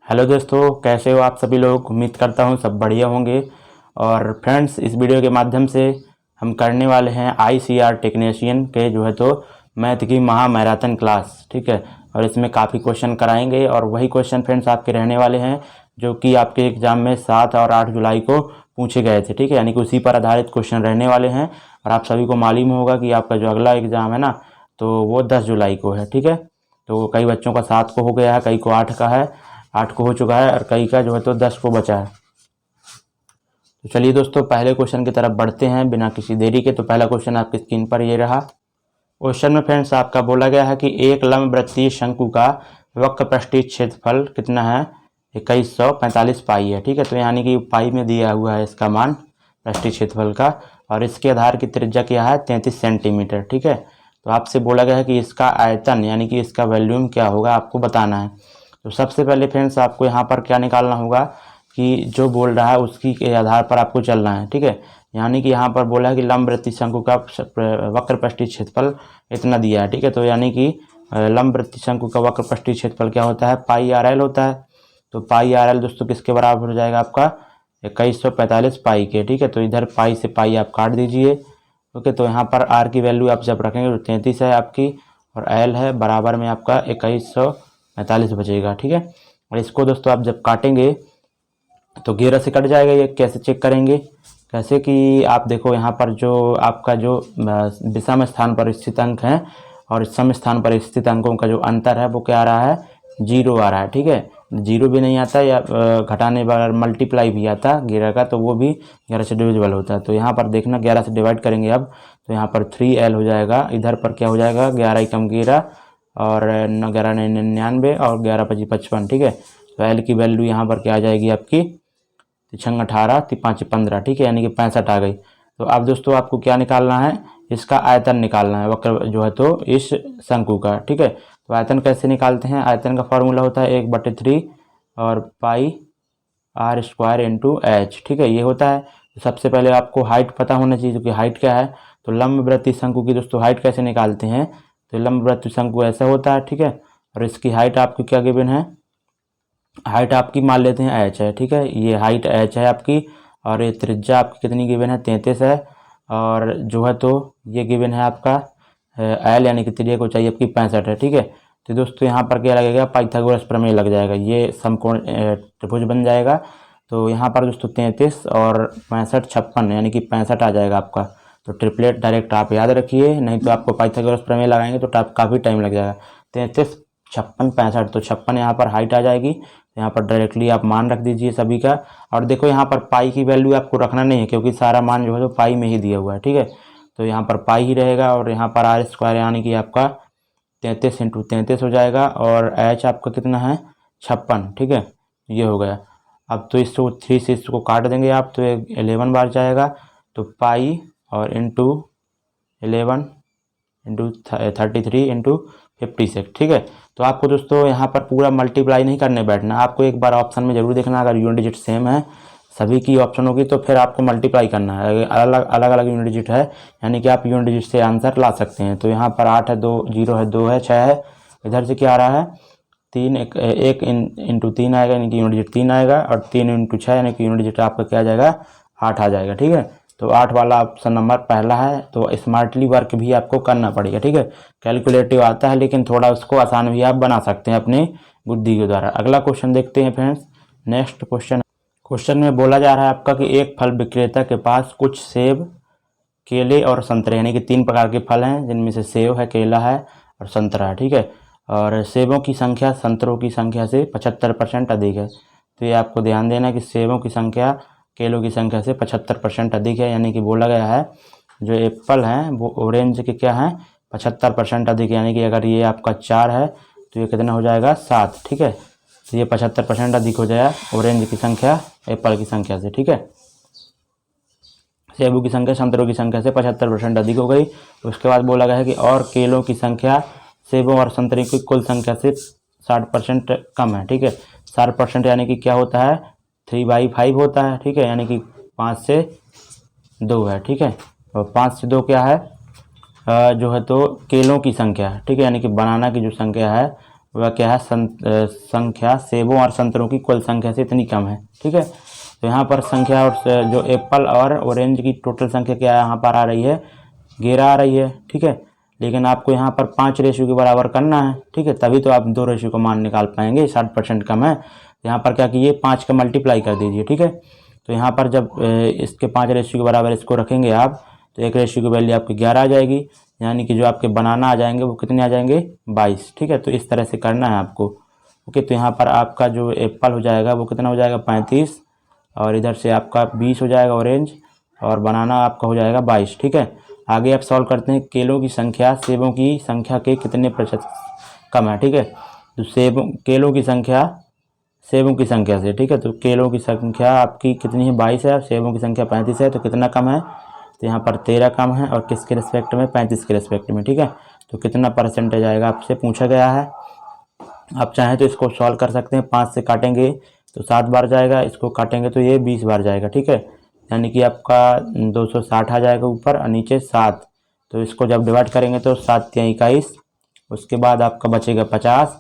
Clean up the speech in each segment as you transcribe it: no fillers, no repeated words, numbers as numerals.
Hello दोस्तों, कैसे हो आप सभी लोग। उम्मीद करता हूँ सब बढ़िया होंगे। और फ्रेंड्स, इस वीडियो के माध्यम से हम करने वाले हैं आईसीआर टेक्नीशियन के मैथ की महा मैराथन क्लास। ठीक है, और इसमें काफ़ी क्वेश्चन कराएंगे और वही क्वेश्चन फ्रेंड्स आपके रहने वाले हैं जो कि आपके एग्ज़ाम में 7 और 8 जुलाई को पूछे गए थे। ठीक है, यानी कि उसी पर आधारित क्वेश्चन रहने वाले हैं। और आप सभी को मालूम होगा कि आपका जो अगला एग्ज़ाम है ना, तो वो 10 जुलाई को है। ठीक है, तो कई बच्चों का 7 को हो गया है, कई को 8 का है, 8 को हो चुका है और कई का 10 को बचा है। तो चलिए दोस्तों, पहले क्वेश्चन की तरफ बढ़ते हैं बिना किसी देरी के। तो पहला क्वेश्चन आपकी स्क्रीन पर ये रहा। क्वेश्चन में फ्रेंड्स आपका बोला गया है कि एक लंबवृत्तीय शंकु का वक्र पृष्ठीय क्षेत्रफल कितना है, 2145 पाई है। ठीक है, तो यानी कि पाई में दिया हुआ है इसका मान पृष्ठीय क्षेत्रफल का, और इसके आधार की त्रिज्या क्या है, 33 सेंटीमीटर। ठीक है, तो आपसे बोला गया है कि इसका आयतन यानी कि इसका वॉल्यूम क्या होगा, आपको बताना है। तो सबसे पहले फ्रेंड्स आपको यहाँ पर क्या निकालना होगा कि जो बोल रहा है उसकी के आधार पर आपको चलना है। ठीक है, यानी कि यहाँ पर बोला है कि लंबवृत्तीय शंकु का वक्र पृष्ठीय क्षेत्रफल इतना दिया है। ठीक है, तो यानी कि लंबवृत्तीय शंकु का वक्र पृष्ठीय क्षेत्रफल क्या होता है, पाई आर एल होता है। तो पाई आर एल दोस्तों किसके बराबर हो जाएगा, आपका 2145 पाई के। ठीक है, तो इधर पाई से पाई आप काट दीजिए। ओके, तो यहाँ पर आर की वैल्यू आप जब रखेंगे तो 33 है आपकी, और एल है बराबर में आपका 2145 बचेगा। ठीक है, और इसको दोस्तों आप जब काटेंगे तो 11 से कट जाएगा। ये कैसे चेक करेंगे, कैसे कि आप देखो यहाँ पर जो आपका जो विषम स्थान पर स्थित अंक है और सम स्थान पर स्थित अंकों का जो अंतर है वो क्या आ रहा है, 0 आ रहा है। ठीक है, 0 भी नहीं आता या घटाने पर मल्टीप्लाई भी आता 11 का, तो वो भी 11 से डिविजिबल होता है। तो यहाँ पर देखना 11 से डिवाइड करेंगे अब, तो यहाँ पर 3L हो जाएगा। इधर पर क्या हो जाएगा, 11 कम 11 और 11 99 और 11 25 55। ठीक है, तो L की वैल्यू यहाँ पर क्या आ जाएगी आपकी, 6 18 5 15। ठीक है, यानी कि 65 आ गई। तो अब दोस्तों आपको क्या निकालना है, इसका आयतन निकालना है वक्र इस शंकु का। ठीक है, तो आयतन कैसे निकालते हैं, आयतन का फॉर्मूला होता है 1/3 और पाई आर स्क्वायर इंटू एच। ठीक है, ये होता है। तो सबसे पहले आपको हाइट पता होना चाहिए, क्योंकि हाइट क्या है। तो लंबवृत्तीय शंकु की दोस्तों हाइट कैसे निकालते हैं, तो लंबवृत्तीय शंकु ऐसा होता है। ठीक है, और इसकी हाइट आपकी क्या गिवन है, हाइट आपकी मान लेते हैं एच है। ठीक है, ये हाइट एच है आपकी, और ये त्रिज्या आपकी कितनी गिवन है, 33 है। और ये गिवन है आपका एल, यानी कि त्रिज्या को चाहिए आपकी 65 है। ठीक है, तो दोस्तों यहाँ पर क्या लगेगा, पाइथागोरस प्रमेय लग जाएगा, ये समकोण त्रिभुज बन जाएगा। तो यहाँ पर दोस्तों 33 और 65 56, यानी कि 65 आ जाएगा आपका। तो ट्रिपलेट डायरेक्ट आप याद रखिए, नहीं तो आपको पाइथागोरस प्रमेय लगाएंगे तो काफ़ी टाइम लग जाएगा। 33 56 65, तो 56 यहाँ पर हाइट आ जाएगी। यहाँ पर डायरेक्टली आप मान रख दीजिए सभी का। और देखो यहाँ पर पाई की वैल्यू आपको रखना नहीं है, क्योंकि सारा मान तो पाई में ही दिया हुआ है। ठीक है, तो यहाँ पर पाई ही रहेगा, और यहाँ पर आर स्क्वायर यानी कि आपका 33 इंटू 33 हो जाएगा, और एच आपका कितना है, 56। ठीक है, ये हो गया। अब तो इसको 3 से इसको काट देंगे आप, तो 11 बार जाएगा। तो पाई और इंटू 11 इंटू 33 इंटू 56। ठीक है, तो आपको दोस्तों यहाँ पर पूरा मल्टीप्लाई नहीं करने बैठना, आपको एक बार ऑप्शन में जरूर देखना। अगर यूनिट डिजिट सेम है सभी की ऑप्शन होगी तो फिर आपको मल्टीप्लाई करना है। अलग अलग यूनिट डिजिट है, यानी कि आप यूनिट डिजिट से आंसर ला सकते हैं। तो यहाँ पर 8 है, 2 0 है, 2 है, 6 है। इधर से क्या आ रहा है, 3 1 इंटू 3 आएगा, यानी कि यूनिट डिजिट 3 आएगा, और 3 इंटू 6 यानी कि यूनिट डिजिट आपका क्या आ जाएगा, 8 आ जाएगा। ठीक है, तो 8 वाला ऑप्शन नंबर पहला है। तो स्मार्टली वर्क भी आपको करना पड़ेगा। ठीक है, कैलकुलेटिव आता है, लेकिन थोड़ा उसको आसान भी आप बना सकते हैं अपनी बुद्धि के द्वारा। अगला क्वेश्चन देखते हैं फ्रेंड्स। नेक्स्ट क्वेश्चन में बोला जा रहा है आपका कि एक फल विक्रेता के पास कुछ सेब, केले और संतरे, यानी कि 3 प्रकार के फल हैं, जिनमें से सेब है, केला है और संतरा है। ठीक है, और सेबों की संख्या संतरों की संख्या से 75% अधिक है। तो ये आपको ध्यान देना कि सेबों की संख्या केलों की संख्या से 75% अधिक है, यानी कि बोला गया है जो एप्पल हैं वो ऑरेंज के क्या हैं, 75% अधिक, यानी कि अगर ये आपका 4 है तो ये कितना हो जाएगा, 7। ठीक है, तो ये 75% अधिक हो जाएगा ऑरेंज की संख्या एप्पल की संख्या से। ठीक है, सेबों की संख्या संतरों की संख्या से 75% अधिक हो गई। उसके बाद बोला गया है कि और केलों की संख्या सेबों और संतरे की कुल संख्या से 60% कम है। ठीक है, 60% यानी कि क्या होता है, 3/5 होता है। ठीक है, यानी कि 5 से 2 है। ठीक है, और 5 से 2 क्या है, तो केलों की संख्या। ठीक है, यानी कि बनाना की जो संख्या है वह क्या है, संख्या सेबों और संतरों की कुल संख्या से इतनी कम है। ठीक है, तो यहाँ पर संख्या और जो एप्पल और ऑरेंज की टोटल संख्या क्या है, यहाँ पर आ रही है 11 आ रही है। ठीक है, लेकिन आपको यहाँ पर 5 रेशियो के बराबर करना है। ठीक है, तभी तो आप 2 रेशियो का मान निकाल पाएंगे। 60% कम है, यहाँ पर क्या कीजिए 5 का मल्टीप्लाई कर दीजिए। ठीक है, तो यहाँ पर जब इसके 5 रेशियो के बराबर इसको रखेंगे आप, तो 1 रेशियो की वैल्यू आपकी 11 आ जाएगी, यानी कि जो आपके बनाना आ जाएंगे वो कितने आ जाएंगे, 22। ठीक है, तो इस तरह से करना है आपको। ओके, तो यहाँ पर आपका जो एप्पल हो जाएगा वो कितना हो जाएगा, 35, और इधर से आपका 20 हो जाएगा ऑरेंज, और बनाना आपका हो जाएगा 22। ठीक है, आगे आप सॉल्व करते हैं। केलों की संख्या सेबों की संख्या के कितने प्रतिशत कम है। ठीक है, तो केलों की संख्या सेबों की संख्या से। ठीक है, तो केलों की संख्या आपकी कितनी है, 22 है, सेबों की संख्या 35 है, तो कितना कम है, तो यहाँ पर 13 कम है, और किसके रिस्पेक्ट में, 35 के रिस्पेक्ट में। ठीक है, तो कितना परसेंटेज आएगा आपसे पूछा गया है। आप चाहें तो इसको सॉल्व कर सकते हैं। 5 से काटेंगे तो 7 बार जाएगा, इसको काटेंगे तो ये 20 बार जाएगा। ठीक है, यानी कि आपका 260 आ जाएगा ऊपर और नीचे 7। तो इसको जब डिवाइड करेंगे तो 7 या 21, उसके बाद आपका बचेगा 50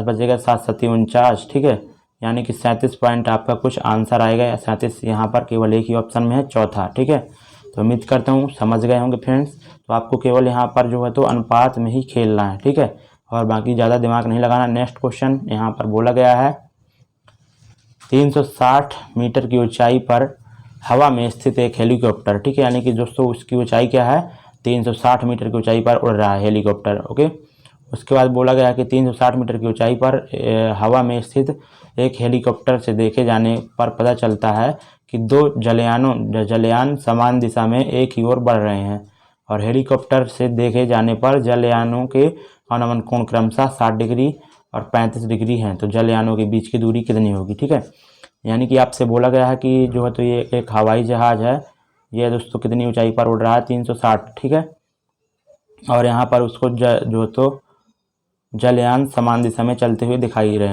बचेगा, 7 7 49। ठीक है, यानी कि 37 पॉइंट आपका कुछ आंसर आएगा। 37 यहाँ पर केवल एक ही ऑप्शन में है, चौथा। ठीक है, तो उम्मीद करता हूँ समझ गए होंगे फ्रेंड्स। तो आपको केवल यहाँ पर जो है तो अनुपात में ही खेलना है। ठीक है, और बाकी ज़्यादा दिमाग नहीं लगाना। नेक्स्ट क्वेश्चन यहाँ पर बोला गया है, 360 मीटर की ऊंचाई पर हवा में स्थित एक हेलीकॉप्टर। ठीक है, यानी कि दोस्तों उसकी ऊंचाई क्या है, 360 मीटर की ऊंचाई पर उड़ रहा है हेलीकॉप्टर। ओके, उसके बाद बोला गया कि 360 मीटर की ऊंचाई पर हवा में स्थित एक हेलीकॉप्टर से देखे जाने पर पता चलता है कि 2 जलयान समान दिशा में एक ही ओर बढ़ रहे हैं, और हेलीकॉप्टर से देखे जाने पर जलयानों के अनुमान कोण क्रमशः 60 डिग्री और 35 डिग्री हैं। तो जलयानों के बीच की दूरी कितनी होगी। ठीक है, यानी कि आपसे बोला गया है कि जो है तो ये एक हवाई जहाज़ है, ये दोस्तों कितनी ऊंचाई पर उड़ रहा है, 360। ठीक है, और यहाँ पर उसको जो तो जलयान समान दिशा में चलते हुए दिखाई दे रहे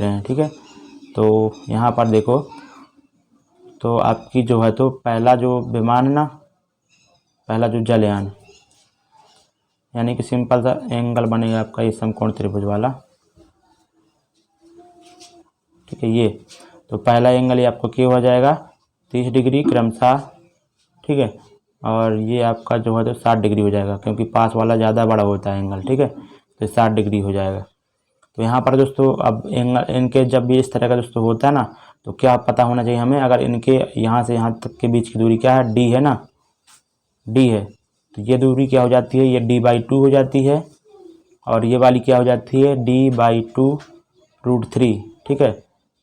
हैं। ठीक है, तो यहाँ पर देखो, तो आपकी जो है तो पहला जो विमान ना, पहला जो जलयान, यानी कि सिंपल सा एंगल बनेगा आपका ये समकोण त्रिभुज वाला। ठीक है, ये तो पहला एंगल ये आपको क्या हो जाएगा, 30 डिग्री क्रमशः। ठीक है, और ये आपका जो है तो 60 डिग्री हो जाएगा, क्योंकि पास वाला ज़्यादा बड़ा होता है एंगल। ठीक है, तो 60 डिग्री हो जाएगा। तो यहाँ पर दोस्तों अब एंगल इनके जब भी इस तरह का दोस्तों होता है ना, तो क्या पता होना चाहिए हमें, अगर इनके यहाँ से यहाँ तक के बीच की दूरी क्या है, डी है ना, डी है, तो ये दूरी क्या हो जाती है, ये d/2 हो जाती है, और ये वाली क्या हो जाती है, d/2√3। ठीक है,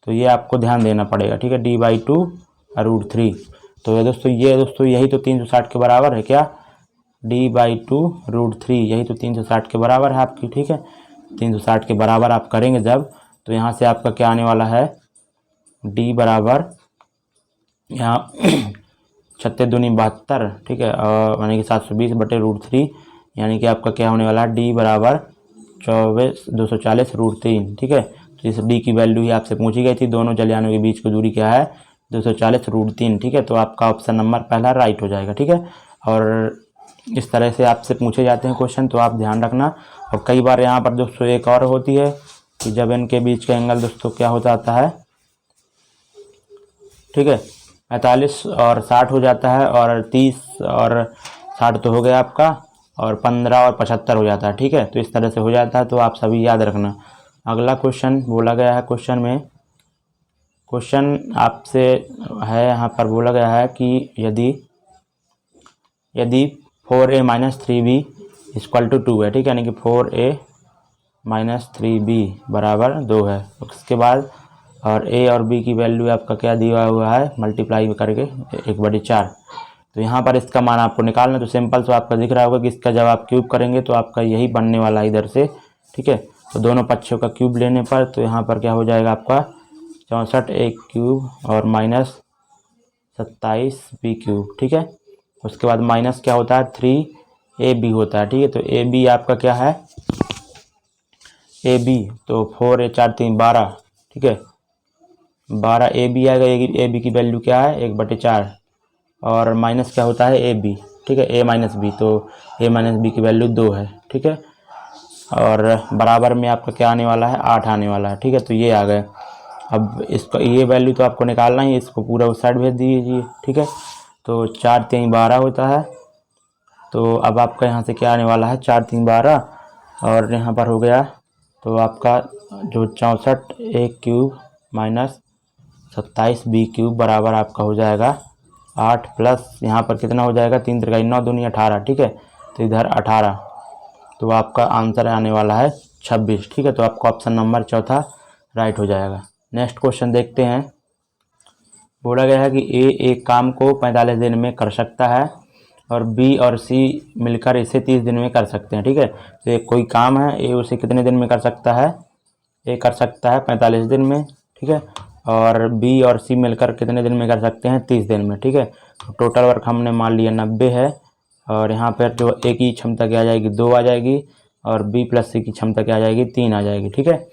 तो ये आपको ध्यान देना पड़ेगा। ठीक है, d/2√3। तो ये दोस्तों यही तो 360 के बराबर है क्या, d/2√3, यही तो 360 के बराबर है आपकी। ठीक है, 360 के बराबर आप करेंगे जब, तो यहाँ से आपका क्या आने वाला है, d बराबर यहाँ 36 दूनी 72। ठीक है, और यानी कि 720/√3, यानी कि आपका क्या होने वाला है, d बराबर 240√3। ठीक है, तो इस d की वैल्यू ही आपसे पूछी गई थी, दोनों जलयानों के बीच की दूरी क्या है, 240√3। ठीक है, तो आपका ऑप्शन नंबर पहला राइट हो जाएगा। ठीक है, और इस तरह से आपसे पूछे जाते हैं क्वेश्चन, तो आप ध्यान रखना। और कई बार यहाँ पर दोस्तों एक और होती है कि जब इनके बीच का एंगल दोस्तों क्या होता आता है, ठीक है, 45 और 60 हो जाता है, और 30 और 60 तो हो गया आपका, और 15 और 75 हो जाता है। ठीक है, तो इस तरह से हो जाता है, तो आप सभी याद रखना। अगला क्वेश्चन बोला गया है, क्वेश्चन आपसे है, यहाँ पर बोला गया है कि यदि 4a-3b = 2 है। ठीक है, यानी कि 4a-3b बराबर 2 है। उसके बाद और a और b की वैल्यू आपका क्या दिया हुआ है, मल्टीप्लाई करके 1/4। तो यहाँ पर इसका मान आपको निकालना, तो सिंपल से आपका दिख रहा होगा कि इसका जब आप क्यूब करेंगे तो आपका यही बनने वाला है इधर से। ठीक है, तो दोनों पक्षों का क्यूब लेने पर तो यहाँ पर क्या हो जाएगा आपका 64a³ और -27b³। ठीक है, उसके बाद माइनस क्या होता है, 3ab होता है। ठीक है, तो ab आपका क्या है, ab तो 4a4 12। ठीक है, 12 ab आएगा, ab की वैल्यू क्या है, 1/4, और माइनस क्या होता है ab। ठीक है, a - b, तो a - b की वैल्यू 2 है। ठीक है, और बराबर में आपका क्या आने वाला है, 8 आने वाला है। ठीक है, तो ये आ गए। अब इसका ये वैल्यू तो आपको निकालना ही है, इसको पूरा उस साइड भेज दीजिए। ठीक है, तो 4 3 12 होता है। तो अब आपका यहाँ से क्या आने वाला है, 4 3 12 और यहाँ पर हो गया तो आपका जो 64 a cube minus 27 b cube बराबर आपका हो जाएगा 8 प्लस यहाँ पर कितना हो जाएगा, 3 3 9 दूनी 18। ठीक है, तो इधर 18, तो आपका आंसर आने वाला है 26। ठीक है, तो आपका ऑप्शन नंबर चौथा राइट हो जाएगा। नेक्स्ट क्वेश्चन देखते हैं। बोला गया है कि ए एक काम को 45 दिन में कर सकता है और बी और सी मिलकर इसे 30 दिन में कर सकते हैं। ठीक है, तो एक कोई काम है, ए उसे कितने दिन में कर सकता है, ए कर सकता है 45 दिन में। ठीक है, और बी और सी मिलकर कितने दिन में कर सकते हैं, 30 दिन में। ठीक है, तो टोटल वर्क हमने मान लिया 90 है और यहाँ पर जो ए की क्षमता क्या आ जाएगी, 2 आ जाएगी और बी प्लस सी की क्षमता क्या आ जाएगी, 3 आ जाएगी। ठीक है,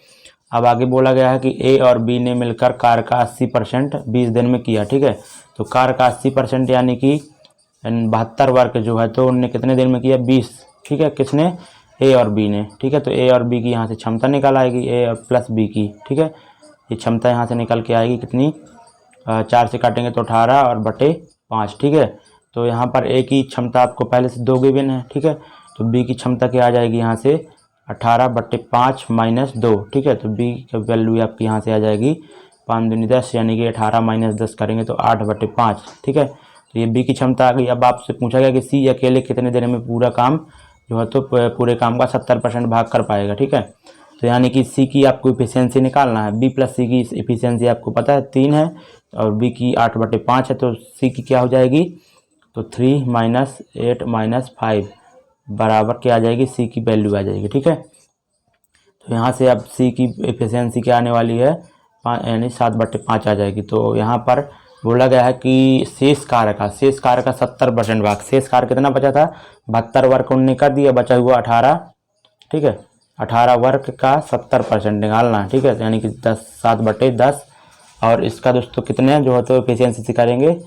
अब आगे बोला गया है कि ए और बी ने मिलकर कार का 80% 20 दिन में किया। ठीक है, तो कार का 80% यानी कि 72 वर्क जो है तो उनने कितने दिन में किया, 20। ठीक है, किसने, ए और बी ने। ठीक है, तो ए और बी की यहाँ से क्षमता निकल आएगी, ए और प्लस बी की। ठीक है, ये क्षमता यहाँ से निकल के आएगी कितनी, 4 से काटेंगे तो 18 और बटे 5। ठीक है, तो यहाँ पर ए की क्षमता आपको पहले से 2 गिवन है। ठीक है, तो बी की क्षमता क्या आ जाएगी यहाँ से, 18 बटे 5 माइनस 2। ठीक है, तो बी की वैल्यू आपकी यहाँ से आ जाएगी 5 दूनी 10, यानी कि 18 माइनस 10 करेंगे तो 8 बटे 5। ठीक है, तो ये बी की क्षमता आ गई। अब आपसे पूछा गया कि सी अकेले कितने देर में पूरा काम जो है तो पूरे काम का 70% भाग कर पाएगा। ठीक है, तो यानी कि सी की आपको इफिशियंसी निकालना है। बी प्लस सी की इफिशियंसी आपको पता है 3 है और बी की 8 बटे 5 है, तो सी की क्या हो जाएगी, तो 3 माइनस 8 माइनस 5 बराबर क्या आ जाएगी, सी की वैल्यू आ जाएगी। ठीक है, तो यहाँ से अब सी की एफिशिएंसी क्या आने वाली है, यानी 7 बटे 5 आ जाएगी। तो यहाँ पर बोला गया है कि शेष कार्य का 70% भाग, शेष कार्य कितना बचा था, 72 वर्क उनने कर दिया, बचा हुआ 18। ठीक है, 18 वर्क का 70% निकालना है। ठीक है, यानी कि 7 बटे 10 और इसका दोस्तों कितने जो है तो एफिशिएंसी से करेंगे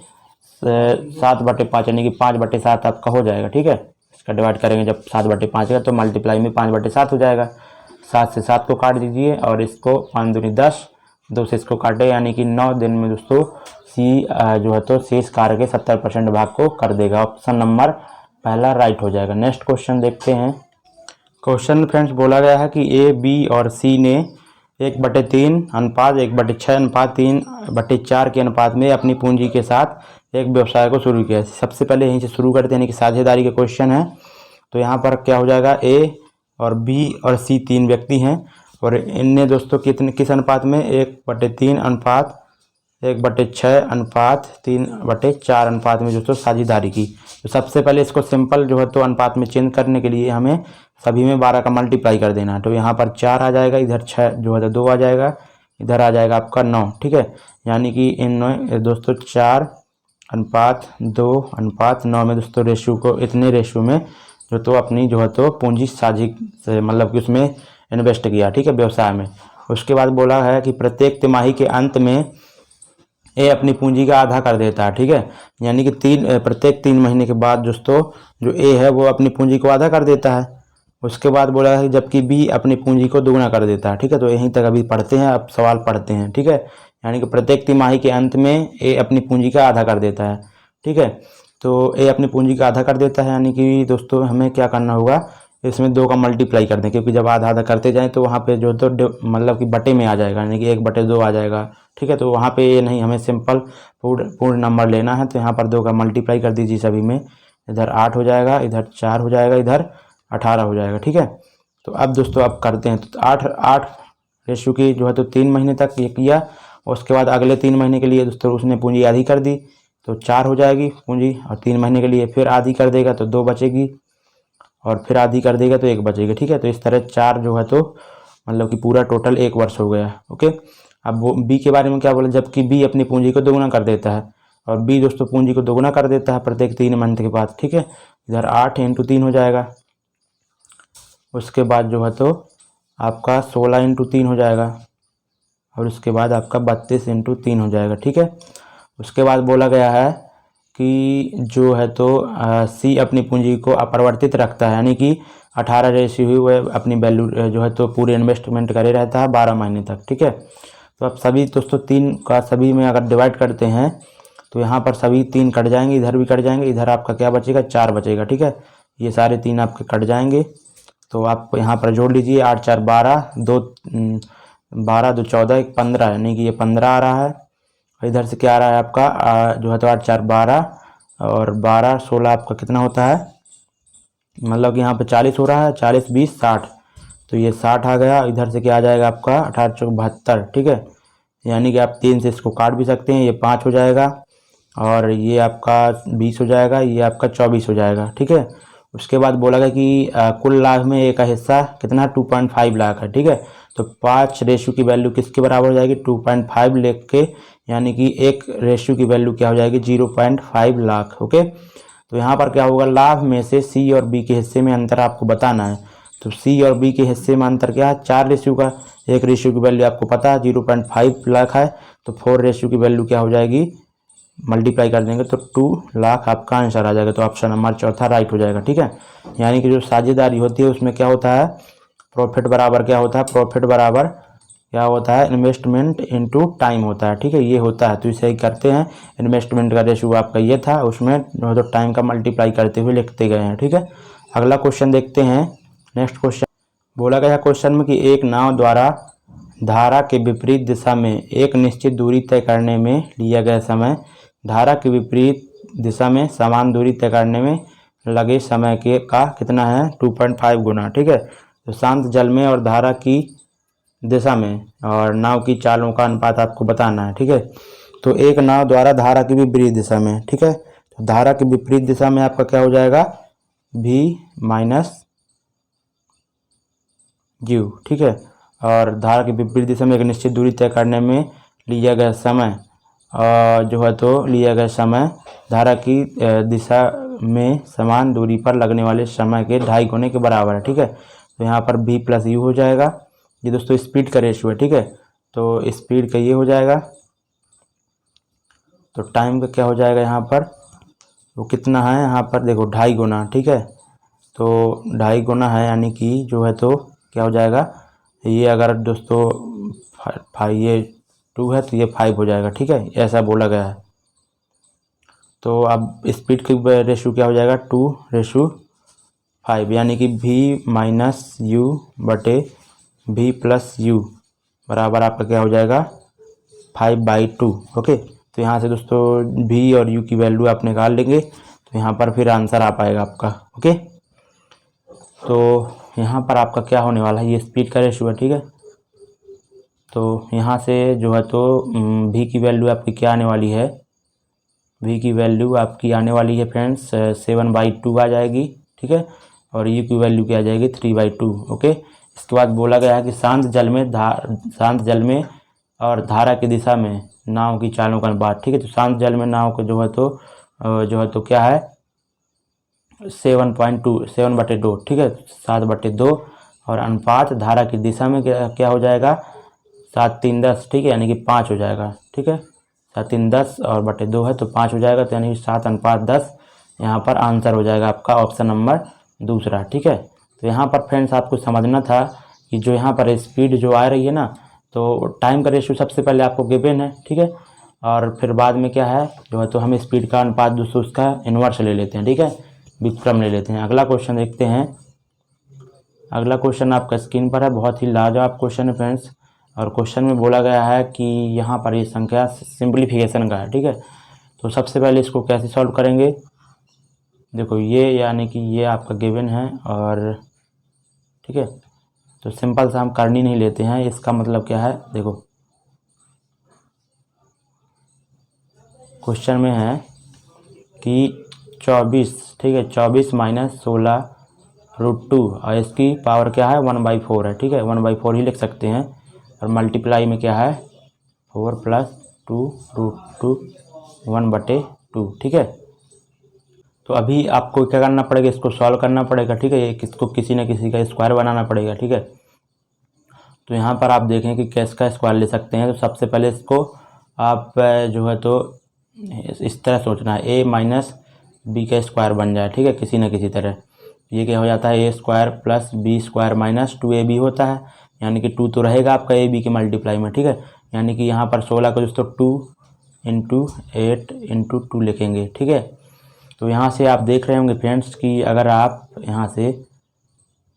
7 बटे 5 यानी कि 5 बटे 7 आपका हो जाएगा। ठीक है, इसका डिवाइड करेंगे जब 7 बटे 5 का तो मल्टीप्लाई में 5 बटे 7 हो जाएगा। 7 से 7 को काट दीजिए और इसको 5 दूनी 10, 2 से इसको काटे, यानी कि 9 दिन में दोस्तों सी जो है तो शेष कार्य के 70% भाग को कर देगा। ऑप्शन नंबर पहला राइट हो जाएगा। नेक्स्ट क्वेश्चन देखते हैं। क्वेश्चन फ्रेंड्स बोला गया है कि ए बी और सी ने 1/3 अनुपात 1/6 अनुपात 3/4 के अनुपात में अपनी पूंजी के साथ एक व्यवसाय को शुरू किया। सबसे पहले यहीं से शुरू करते हैं, यानी कि साझेदारी का क्वेश्चन है। तो यहाँ पर क्या हो जाएगा, ए और बी और सी 3 व्यक्ति हैं और इनने दोस्तों किस अनुपात में, 1/3 अनुपात 1/6 अनुपात 3/4 अनुपात में दोस्तों साझेदारी की। तो सबसे पहले इसको सिंपल जो है तो अनुपात में चेंज करने के लिए हमें सभी में 12 का मल्टीप्लाई कर देना है। तो यहाँ पर 4 आ जाएगा, इधर 6 जो है तो 2 आ जाएगा, इधर आ जाएगा आपका 9। ठीक है, यानी कि इन दोस्तों 4:2:9 में दोस्तों रेशियो को इतने रेशियो में जो तो अपनी जो है तो पूंजी साझी मतलब कि उसमें इन्वेस्ट किया। ठीक है, व्यवसाय में। उसके बाद बोला है कि प्रत्येक तिमाही के अंत में ए अपनी पूंजी का आधा कर देता है। ठीक है, यानी कि प्रत्येक 3 महीने के बाद दोस्तों जो ए है वो अपनी पूंजी को आधा कर देता है। उसके बाद बोला है जबकि बी अपनी पूंजी को दोगुना कर देता है। ठीक है, तो यहीं तक अभी पढ़ते हैं, अब सवाल पढ़ते हैं। ठीक है, यानी कि प्रत्येक तिमाही के अंत में ए अपनी पूंजी का आधा कर देता है। ठीक है, तो ए अपनी पूंजी का आधा कर देता है, यानी कि दोस्तों हमें क्या करना होगा, इसमें 2 का मल्टीप्लाई कर दें, क्योंकि जब आधा आधा करते जाएँ तो वहाँ पे जो तो मतलब कि बटे में आ जाएगा, यानी कि 1/2 आ जाएगा। ठीक है, तो वहाँ पे ये नहीं, हमें सिंपल पूर्ण नंबर लेना है। तो यहाँ पर 2 का मल्टीप्लाई कर दीजिए सभी में, इधर 8 हो जाएगा, इधर 4 हो जाएगा, इधर 18 हो जाएगा। ठीक है, तो अब दोस्तों अब करते हैं। तो 8 रेशियो की जो है तो 3 महीने तक ये किया, और उसके बाद अगले 3 महीने के लिए दोस्तों उसने पूंजी आधी कर दी, तो 4 हो जाएगी पूंजी, और 3 महीने के लिए फिर आधी कर देगा तो 2 बचेगी, और फिर आधी कर देगा तो 1 बचेगी। ठीक है, तो इस तरह 4 जो है तो मतलब कि पूरा टोटल 1 वर्ष हो गया। ओके, अब वो बी के बारे में क्या बोला, जबकि बी अपनी पूंजी को दोगुना कर देता है, और बी दोस्तों पूंजी को दोगुना कर देता है प्रत्येक 3 मंथ के बाद। ठीक है, इधर 8 × 3 हो जाएगा, उसके बाद जो है तो आपका 16 × 3 हो जाएगा, और उसके बाद आपका 32 × 3 हो जाएगा। ठीक है, उसके बाद बोला गया है कि जो है तो सी अपनी पूंजी को अपरिवर्तित रखता है, यानी कि 18 रेशियो हुई वह अपनी वैल्यू जो है तो पूरी इन्वेस्टमेंट करे रहता है 12 महीने तक। ठीक है, तो अब सभी दोस्तों 3 का सभी में अगर डिवाइड करते हैं तो यहाँ पर सभी 3 कट जाएंगे, इधर भी कट जाएंगे, इधर आपका क्या बचेगा 4 बचेगा। ठीक है, ये सारे 3 आपके कट जाएंगे, तो आप यहाँ पर जोड़ लीजिए 8 4 12, 2 12 2 14 1 15, यानी कि ये 15 आ रहा है। इधर से क्या आ रहा है आपका जो है तो 8 4 12 और 12 16 आपका कितना होता है, मतलब कि यहाँ पे 40 हो रहा है, 40 20 60, तो ये 60 आ गया। इधर से क्या आ जाएगा आपका 18 चौक 72। ठीक है, यानी कि आप 3 से इसको काट भी सकते हैं, ये 5 हो जाएगा और ये आपका 20 हो जाएगा, ये आपका 24 हो जाएगा। ठीक है, उसके बाद बोला गया कि कुल लाभ में एक का हिस्सा कितना 2.5 लाख है। ठीक है, तो 5 रेशियो की वैल्यू किसके बराबर हो जाएगी 2.5 लेख के, यानी कि 1 रेशियो की वैल्यू क्या हो जाएगी 0.5 लाख। ओके, तो यहाँ पर क्या होगा, लाभ में से सी और बी के हिस्से में अंतर आपको बताना है। तो सी और बी के हिस्से में अंतर क्या है 4 रेशियो का, 1 रेशियो की वैल्यू आपको पता है 0.5 लाख है, तो 4 रेशियो की वैल्यू क्या हो जाएगी, मल्टीप्लाई कर देंगे तो 2 लाख आपका आंसर आ जाएगा। तो ऑप्शन नंबर चौथा राइट हो जाएगा। ठीक है, यानी कि जो साझेदारी होती है उसमें क्या होता है, प्रॉफिट बराबर क्या होता है, प्रॉफिट बराबर क्या होता है, इन्वेस्टमेंट इनटू टाइम होता है। ठीक है, ये होता है, तो इसे ही करते हैं। इन्वेस्टमेंट का रेशियो आपका ये था, उसमें जो तो टाइम का मल्टीप्लाई करते हुए लिखते गए हैं। ठीक है, अगला क्वेश्चन देखते हैं। नेक्स्ट क्वेश्चन बोला गया क्वेश्चन में कि एक नाव द्वारा धारा के विपरीत दिशा में एक निश्चित दूरी तय करने में लिया गया समय धारा के विपरीत दिशा में समान दूरी तय करने में लगे समय के का कितना है 2.5 गुना। ठीक है, तो शांत जल में और धारा की दिशा में और नाव की चालों का अनुपात आपको बताना है। ठीक है, तो एक नाव द्वारा धारा की विपरीत दिशा में, ठीक है, तो धारा की विपरीत दिशा में आपका क्या हो जाएगा v माइनस यू। ठीक है, और धारा की विपरीत दिशा में एक निश्चित दूरी तय करने में लिया गया समय जो है तो लिया गया समय धारा की दिशा में समान दूरी पर लगने वाले समय के 2.5 गुने के बराबर है। ठीक है, तो यहाँ पर v प्लस यू हो जाएगा, ये दोस्तों स्पीड का रेशियो है। ठीक है, तो स्पीड का ये हो जाएगा, तो टाइम का क्या हो जाएगा यहाँ पर, वो कितना है यहाँ पर देखो 2.5 गुना। ठीक है, तो 2.5 गुना है, यानी कि जो है तो क्या हो जाएगा, ये अगर दोस्तों ये 2 है तो ये 5 हो जाएगा। ठीक है, ऐसा बोला गया है। तो अब स्पीड की रेशियो क्या हो जाएगा 2:5, यानी कि v माइनस यू बटे v प्लस यू बराबर आपका क्या हो जाएगा 5/2। ओके, तो यहाँ से दोस्तों v और u की वैल्यू आप निकाल लेंगे, तो यहाँ पर फिर आंसर आ पाएगा आपका। ओके, तो यहाँ पर आपका क्या होने वाला है, ये स्पीड का रेशियो है। ठीक है, तो यहाँ से जो है तो v की वैल्यू आपकी क्या आने वाली है, v की वैल्यू आपकी आने वाली है फ्रेंड्स 7/2 आ जाएगी। ठीक है, और u की वैल्यू क्या आ जाएगी 3/2। ओके, इसके बाद बोला गया है कि शांत जल में और धारा की दिशा में नाव की चालों का अनुपात। ठीक है, तो शांत जल में नाव को जो है तो क्या है 7/2। ठीक है, 7/2, और अनुपात धारा की दिशा में क्या हो जाएगा 7 3 10। ठीक है, यानी कि 5 हो जाएगा। ठीक है, 7 3 10 और बटे 2 है तो 5 हो जाएगा, तो यानी 7:10 यहाँ पर आंसर हो जाएगा आपका ऑप्शन नंबर दूसरा। ठीक है, तो यहाँ पर फ्रेंड्स आपको समझना था कि जो यहाँ पर स्पीड जो आ रही है ना, तो टाइम का रेशियो सबसे पहले आपको गिवन है। ठीक है, और फिर बाद में क्या है जो है तो हम स्पीड का अनुपात दोस्तों उसका इन्वर्स ले लेते हैं। ठीक है, व्युत्क्रम ले लेते हैं। अगला क्वेश्चन देखते हैं। अगला क्वेश्चन आपका स्क्रीन पर है, बहुत ही लाजवाब क्वेश्चन है फ्रेंड्स, और क्वेश्चन में बोला गया है कि यहाँ पर ये संख्या सिंप्लीफिकेशन का है। ठीक है, तो सबसे पहले इसको कैसे सॉल्व करेंगे, देखो ये यानी कि ये आपका गिवन है, और ठीक है, तो सिंपल सा हम करनी नहीं लेते हैं। इसका मतलब क्या है, देखो क्वेश्चन में है कि 24, ठीक है, 24 माइनस 16√2 और इसकी पावर क्या है 1/4 है। ठीक है, 1/4 ही लिख सकते हैं, और मल्टीप्लाई में क्या है 4 + 2√2 1/2। ठीक है, तो अभी आपको क्या करना पड़ेगा, इसको सॉल्व करना पड़ेगा। ठीक है, इसको किसी न किसी का स्क्वायर बनाना पड़ेगा। ठीक है, तो यहाँ पर आप देखें कि कैश का स्क्वायर ले सकते हैं। तो सबसे पहले इसको आप जो है तो इस तरह सोचना है, ए माइनस बी का स्क्वायर बन जाए, ठीक है, किसी न किसी तरह। ये क्या हो जाता है, A square plus B square minus 2ab होता है, यानी कि 2 तो रहेगा आपका ए बी के मल्टीप्लाई में, ठीक है। यानी कि यहाँ पर 16 को दोस्तों 2 इंटू 8 इंटू 2 लिखेंगे, ठीक है। तो यहाँ से आप देख रहे होंगे फ्रेंड्स कि अगर आप यहाँ से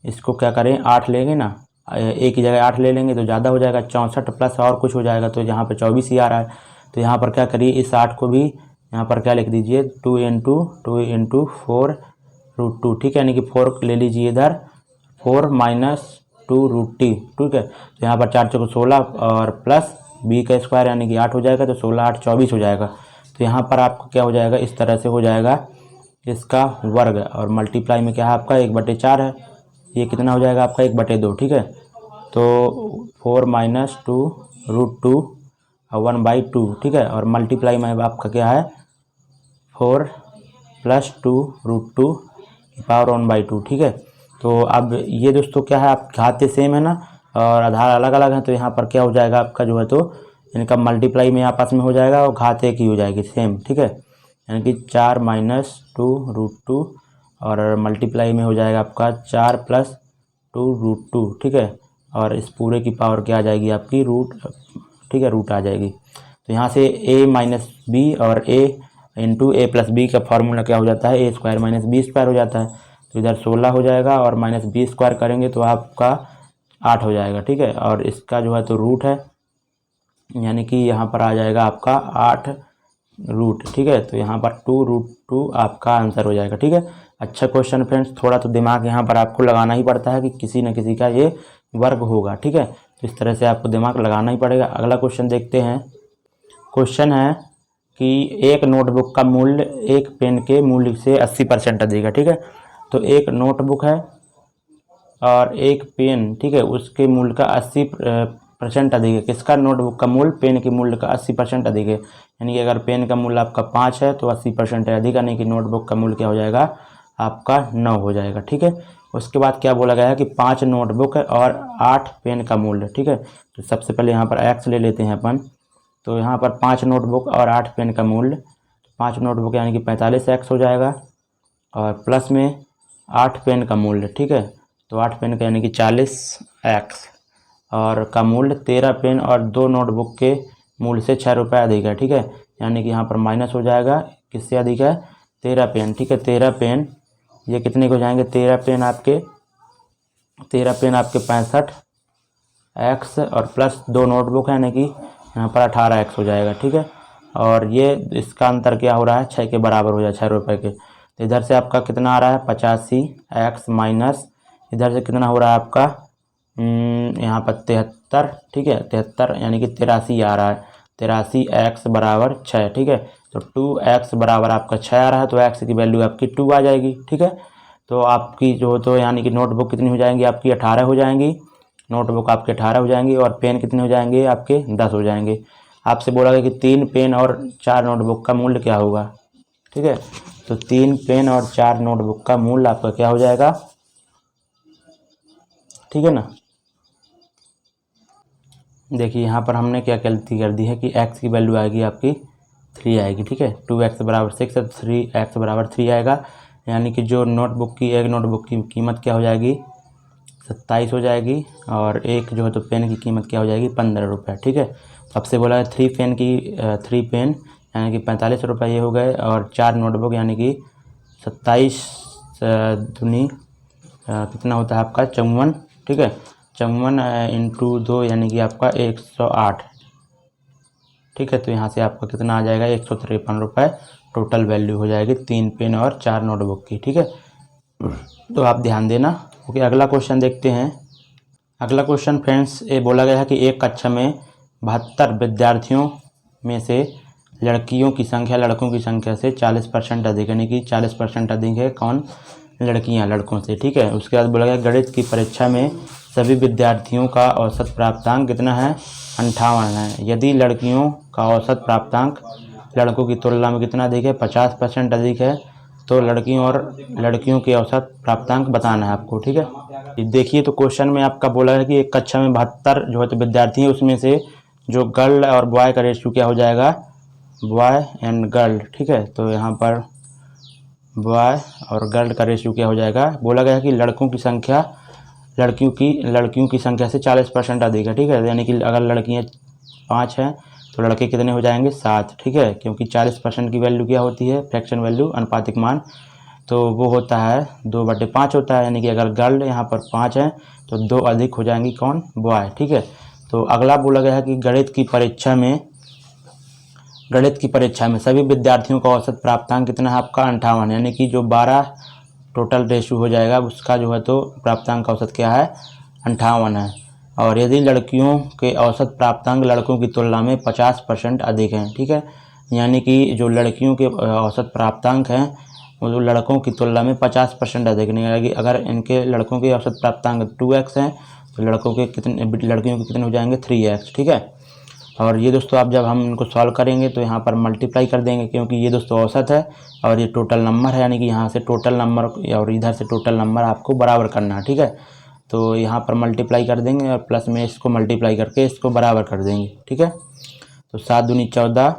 इसको क्या करें, 8 लेंगे ना, ए की जगह 8 ले लेंगे तो ज़्यादा हो जाएगा, 64 प्लस और कुछ हो जाएगा, तो यहाँ पे 24 ही आ रहा है। तो यहाँ पर क्या करिए, इस 8 को भी यहाँ पर क्या लिख दीजिए, 2 इंटू 4√2, ठीक है, यानी कि 4 ले लीजिए इधर, 4 माइनस 2√2, ठीक है। तो यहाँ पर 4 चौको 16 और प्लस बी का स्क्वायर यानी कि 8 हो जाएगा, तो 16 8 24 हो जाएगा। तो यहाँ पर आपका क्या हो जाएगा, इस तरह से हो जाएगा इसका वर्ग, और मल्टीप्लाई में क्या है आपका 1/4 है, ये कितना हो जाएगा आपका 1/2, ठीक है। तो 4 माइनस 2√2 और 1/2, ठीक है, और मल्टीप्लाई में आपका क्या है 4 प्लस 2√2 पावर 1/2, ठीक है। तो अब ये दोस्तों क्या है, आप घाते सेम है ना और आधार अलग अलग है, तो यहाँ पर क्या हो जाएगा आपका जो है तो इनका मल्टीप्लाई में आपस में हो जाएगा और घात एक ही हो जाएगी सेम, ठीक है। यानी कि 4 माइनस 2√2 और मल्टीप्लाई में हो जाएगा आपका 4 प्लस 2√2, ठीक है। और इस पूरे की पावर क्या आ जाएगी आपकी रूट, ठीक है, रूट आ जाएगी। तो यहाँ से a माइनस बी और a into A plus B का फार्मूला क्या हो जाता है, A square minus B square हो जाता है। तो इधर 16 हो जाएगा और माइनस बी स्क्वायर करेंगे तो आपका 8 हो जाएगा, ठीक है। और इसका जो है तो रूट है, यानी कि यहाँ पर आ जाएगा आपका 8 रूट, ठीक है। तो यहाँ पर 2√2 आपका आंसर हो जाएगा, ठीक है। अच्छा क्वेश्चन फ्रेंड्स, थोड़ा तो दिमाग यहाँ पर आपको लगाना ही पड़ता है कि किसी न किसी का ये वर्ग होगा, ठीक है। तो इस तरह से आपको दिमाग लगाना ही पड़ेगा। अगला क्वेश्चन देखते हैं। क्वेश्चन है कि एक नोटबुक का मूल्य एक पेन के मूल्य से 80% अधिक है, ठीक है। तो एक नोटबुक है और एक पेन, ठीक है, उसके मूल्य का 80% अधिक है। किसका, नोटबुक का मूल्य पेन के मूल्य का 80% अधिक है। यानी कि अगर पेन का मूल्य आपका 5 है तो 80% है अधिक, यानी कि नोटबुक का मूल्य क्या हो जाएगा आपका 9 हो जाएगा, ठीक है। उसके बाद क्या बोला गया है कि 5 नोटबुक है और 8 पेन का मूल्य, ठीक है। तो सबसे पहले यहाँ पर x ले लेते हैं अपन। तो यहाँ पर 5 नोटबुक और 8 पेन का मूल्य, 5 नोटबुक यानी कि 45x हो जाएगा और प्लस में 8 पेन का मूल्य, ठीक है। तो 8 पेन का यानी कि 40x और का मूल्य 13 पेन और 2 नोटबुक के मूल्य से 6 रुपये अधिक है, ठीक है। यानी कि यहाँ पर माइनस हो जाएगा, किससे अधिक है, 13 पेन, ठीक है। 13 पेन ये कितने हो जाएंगे, 13 पेन आपके 65x और प्लस 2 नोटबुक है यानी कि यहाँ पर 18x हो जाएगा, ठीक है। और ये इसका अंतर क्या हो रहा है, 6 के बराबर हो जाए, 6 रुपये के। तो इधर से आपका कितना आ रहा है 85x माइनस इधर से कितना हो रहा है आपका यहाँ पर 73, ठीक है, 73 यानी कि 83 आ रहा है। 83x बराबर 6, ठीक है। तो 2x बराबर आपका 6 आ रहा है, तो x की वैल्यू आपकी 2 आ जाएगी, ठीक है। तो आपकी जो तो यानी कि नोटबुक कितनी हो जाएंगी आपकी 18 हो जाएंगी, नोटबुक आपके 18 हो जाएंगी और पेन कितने हो जाएंगे आपके 10 हो जाएंगे। आपसे बोला गया कि 3 पेन और 4 नोटबुक का मूल्य क्या होगा, ठीक है। तो 3 पेन और 4 नोटबुक का मूल्य आपका क्या हो जाएगा, ठीक है ना। देखिए यहाँ पर हमने क्या गलती कर दी है कि x की वैल्यू आएगी आपकी 3 आएगी, ठीक है। 2x बराबर 6 है तो 3x बराबर 3 आएगा, यानी कि जो नोटबुक की एक नोटबुक की कीमत क्या हो जाएगी 27 हो जाएगी और एक जो है तो पेन की कीमत क्या हो जाएगी 15 रुपये, ठीक है। सबसे बोला है 3 पेन यानी कि 45 रुपये ये हो गए और 4 नोटबुक यानी कि 27 दूनी कितना होता है आपका 54, ठीक है। 54 इंटू 2 यानी कि आपका 108, ठीक है। तो यहाँ से आपका कितना आ जाएगा 153 रुपये टोटल वैल्यू हो जाएगी 3 पेन और 4 नोटबुक की, ठीक है। तो आप ध्यान देना। ओके, अगला क्वेश्चन देखते हैं। अगला क्वेश्चन फ्रेंड्स ये बोला गया है कि एक कक्षा में 72 विद्यार्थियों में से लड़कियों की संख्या लड़कों की संख्या से 40% अधिक, यानी कि 40% अधिक है कौन, लड़कियां लड़कों से, ठीक है। उसके बाद बोला गया गणित की परीक्षा में सभी विद्यार्थियों का औसत प्राप्तांक कितना है 58 है। यदि लड़कियों का औसत प्राप्तांक लड़कों की तुलना में कितना अधिक है 50% अधिक है, तो लड़कियों और लड़कियों के औसत प्राप्तांक बताना है आपको, ठीक है। देखिए तो क्वेश्चन में आपका बोला है कि एक कक्षा में 72 जो है तो विद्यार्थी है, उसमें से जो गर्ल और बॉय का रेशियो क्या हो जाएगा बॉय एंड गर्ल, ठीक है। तो यहाँ पर बॉय और गर्ल का रेशियो क्या हो जाएगा, बोला गया है कि लड़कों की संख्या लड़कियों की संख्या से 40% अधिक है, ठीक है। यानी कि अगर लड़कियाँ 5 हैं तो लड़के कितने हो जाएंगे 7, ठीक है। क्योंकि 40% की वैल्यू क्या होती है, फ्रैक्शन वैल्यू, अनुपातिक मान, तो वो होता है 2/5 होता है। यानी कि अगर गर्ल यहाँ पर 5 है तो 2 अधिक हो जाएंगी कौन, बॉय, ठीक है। तो अगला बोला गया है कि गणित की परीक्षा में सभी विद्यार्थियों का औसत प्राप्तांक कितना है आपका 58, यानी कि जो 12 टोटल रेशियो हो जाएगा उसका जो है तो प्राप्तांक का औसत क्या है 58 है। और यदि लड़कियों के औसत प्राप्तांक लड़कों की तुलना में 50% अधिक हैं, ठीक है। यानी कि जो लड़कियों के औसत प्राप्तांक हैं वो लड़कों की तुलना में 50% अधिक नहीं आएगी। अगर इनके लड़कों के औसत प्राप्तांक 2x हैं तो लड़कियों के कितने हो जाएंगे 3x, ठीक है। और ये दोस्तों आप जब हम इनको सॉल्व करेंगे तो यहाँ पर मल्टीप्लाई कर देंगे, क्योंकि ये दोस्तों औसत है और ये टोटल नंबर है, यानी कि यहाँ से टोटल नंबर और इधर से टोटल नंबर आपको बराबर करना है, ठीक है। तो यहाँ पर मल्टीप्लाई कर देंगे और प्लस में इसको मल्टीप्लाई करके इसको बराबर कर देंगे, ठीक है। तो 7 दूनी 14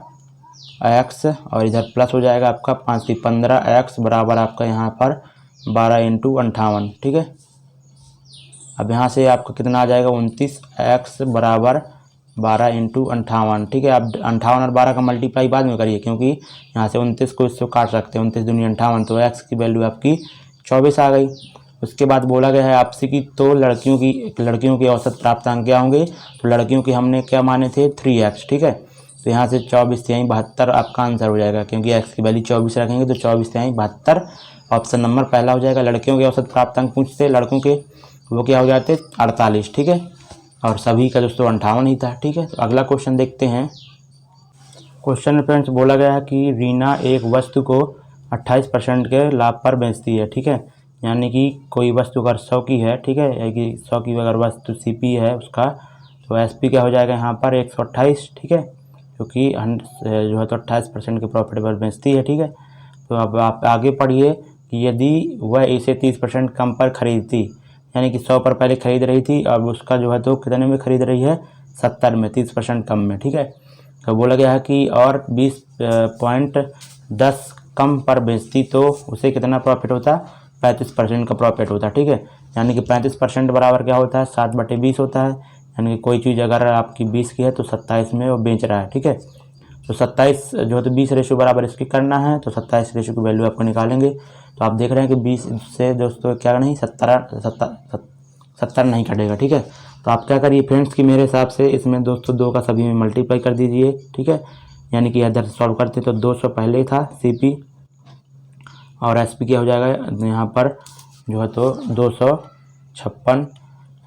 x और इधर प्लस हो जाएगा आपका 5 × 15 x बराबर आपका यहाँ पर 12 × 58, ठीक है। अब यहाँ से आपका कितना आ जाएगा 29 x बराबर 12 × 58, ठीक है। अब 58 और 12 का मल्टीप्लाई बाद में करिए, क्योंकि यहाँ से 29 को इससे काट सकते हैं, 29 दूनी 58, तो x की वैल्यू आपकी 24 आ गई। उसके बाद बोला गया है आपसे कि तो लड़कियों के औसत प्राप्तांक क्या होंगे, तो लड़कियों के हमने क्या माने थे 3x, ठीक है। तो यहाँ से 24 × 72 आपका आंसर हो जाएगा, क्योंकि x की वैल्यू 24 रखेंगे तो 24 × 72 ऑप्शन नंबर पहला हो जाएगा। लड़कियों के औसत प्राप्तांक पूछते, लड़कों के वो क्या हो जाते 48, ठीक है। और सभी का दोस्तों 58 ही था, ठीक है। तो अगला क्वेश्चन देखते हैं। क्वेश्चन में फ्रेंड्स बोला गया है कि रीना एक वस्तु को 28% के लाभ पर बेचती है, ठीक है। यानी कि कोई वस्तु अगर 100 की है, ठीक है, या कि 100 की अगर वस्तु CP है उसका, तो SP क्या हो जाएगा यहाँ पर 128, ठीक है, क्योंकि जो है तो 28% के प्रॉफिट पर बेचती है, ठीक है। तो अब आप आगे पढ़िए कि यदि वह इसे 30% कम पर खरीदती, यानी कि 100 पर पहले खरीद रही थी, अब उसका जो है तो कितने में खरीद रही है 70 में, 30% कम में, ठीक है। तो बोला गया है कि और 20.10 कम पर बेचती तो उसे कितना प्रॉफिट होता, 35% का प्रॉफिट होता, ठीक है। यानी कि 35% बराबर क्या होता है 7/20 होता है। यानी कि कोई चीज़ अगर आपकी 20 की है तो 27 में वो बेच रहा है, ठीक है। तो 27 जो है तो 20 रेशियो बराबर इसकी करना है, तो 27 रेशियो की वैल्यू आपको निकालेंगे। तो आप देख रहे हैं कि 20 से दोस्तों क्या नहीं 70 नहीं कटेगा, ठीक है। तो आप क्या करिए फ्रेंड्स कि मेरे हिसाब से इसमें दोस्तों 2 का सभी में मल्टीप्लाई कर दीजिए, ठीक है। यानी कि इधर सॉल्व करते तो 200 पहले था CP और SP क्या हो जाएगा यहाँ पर जो है तो 256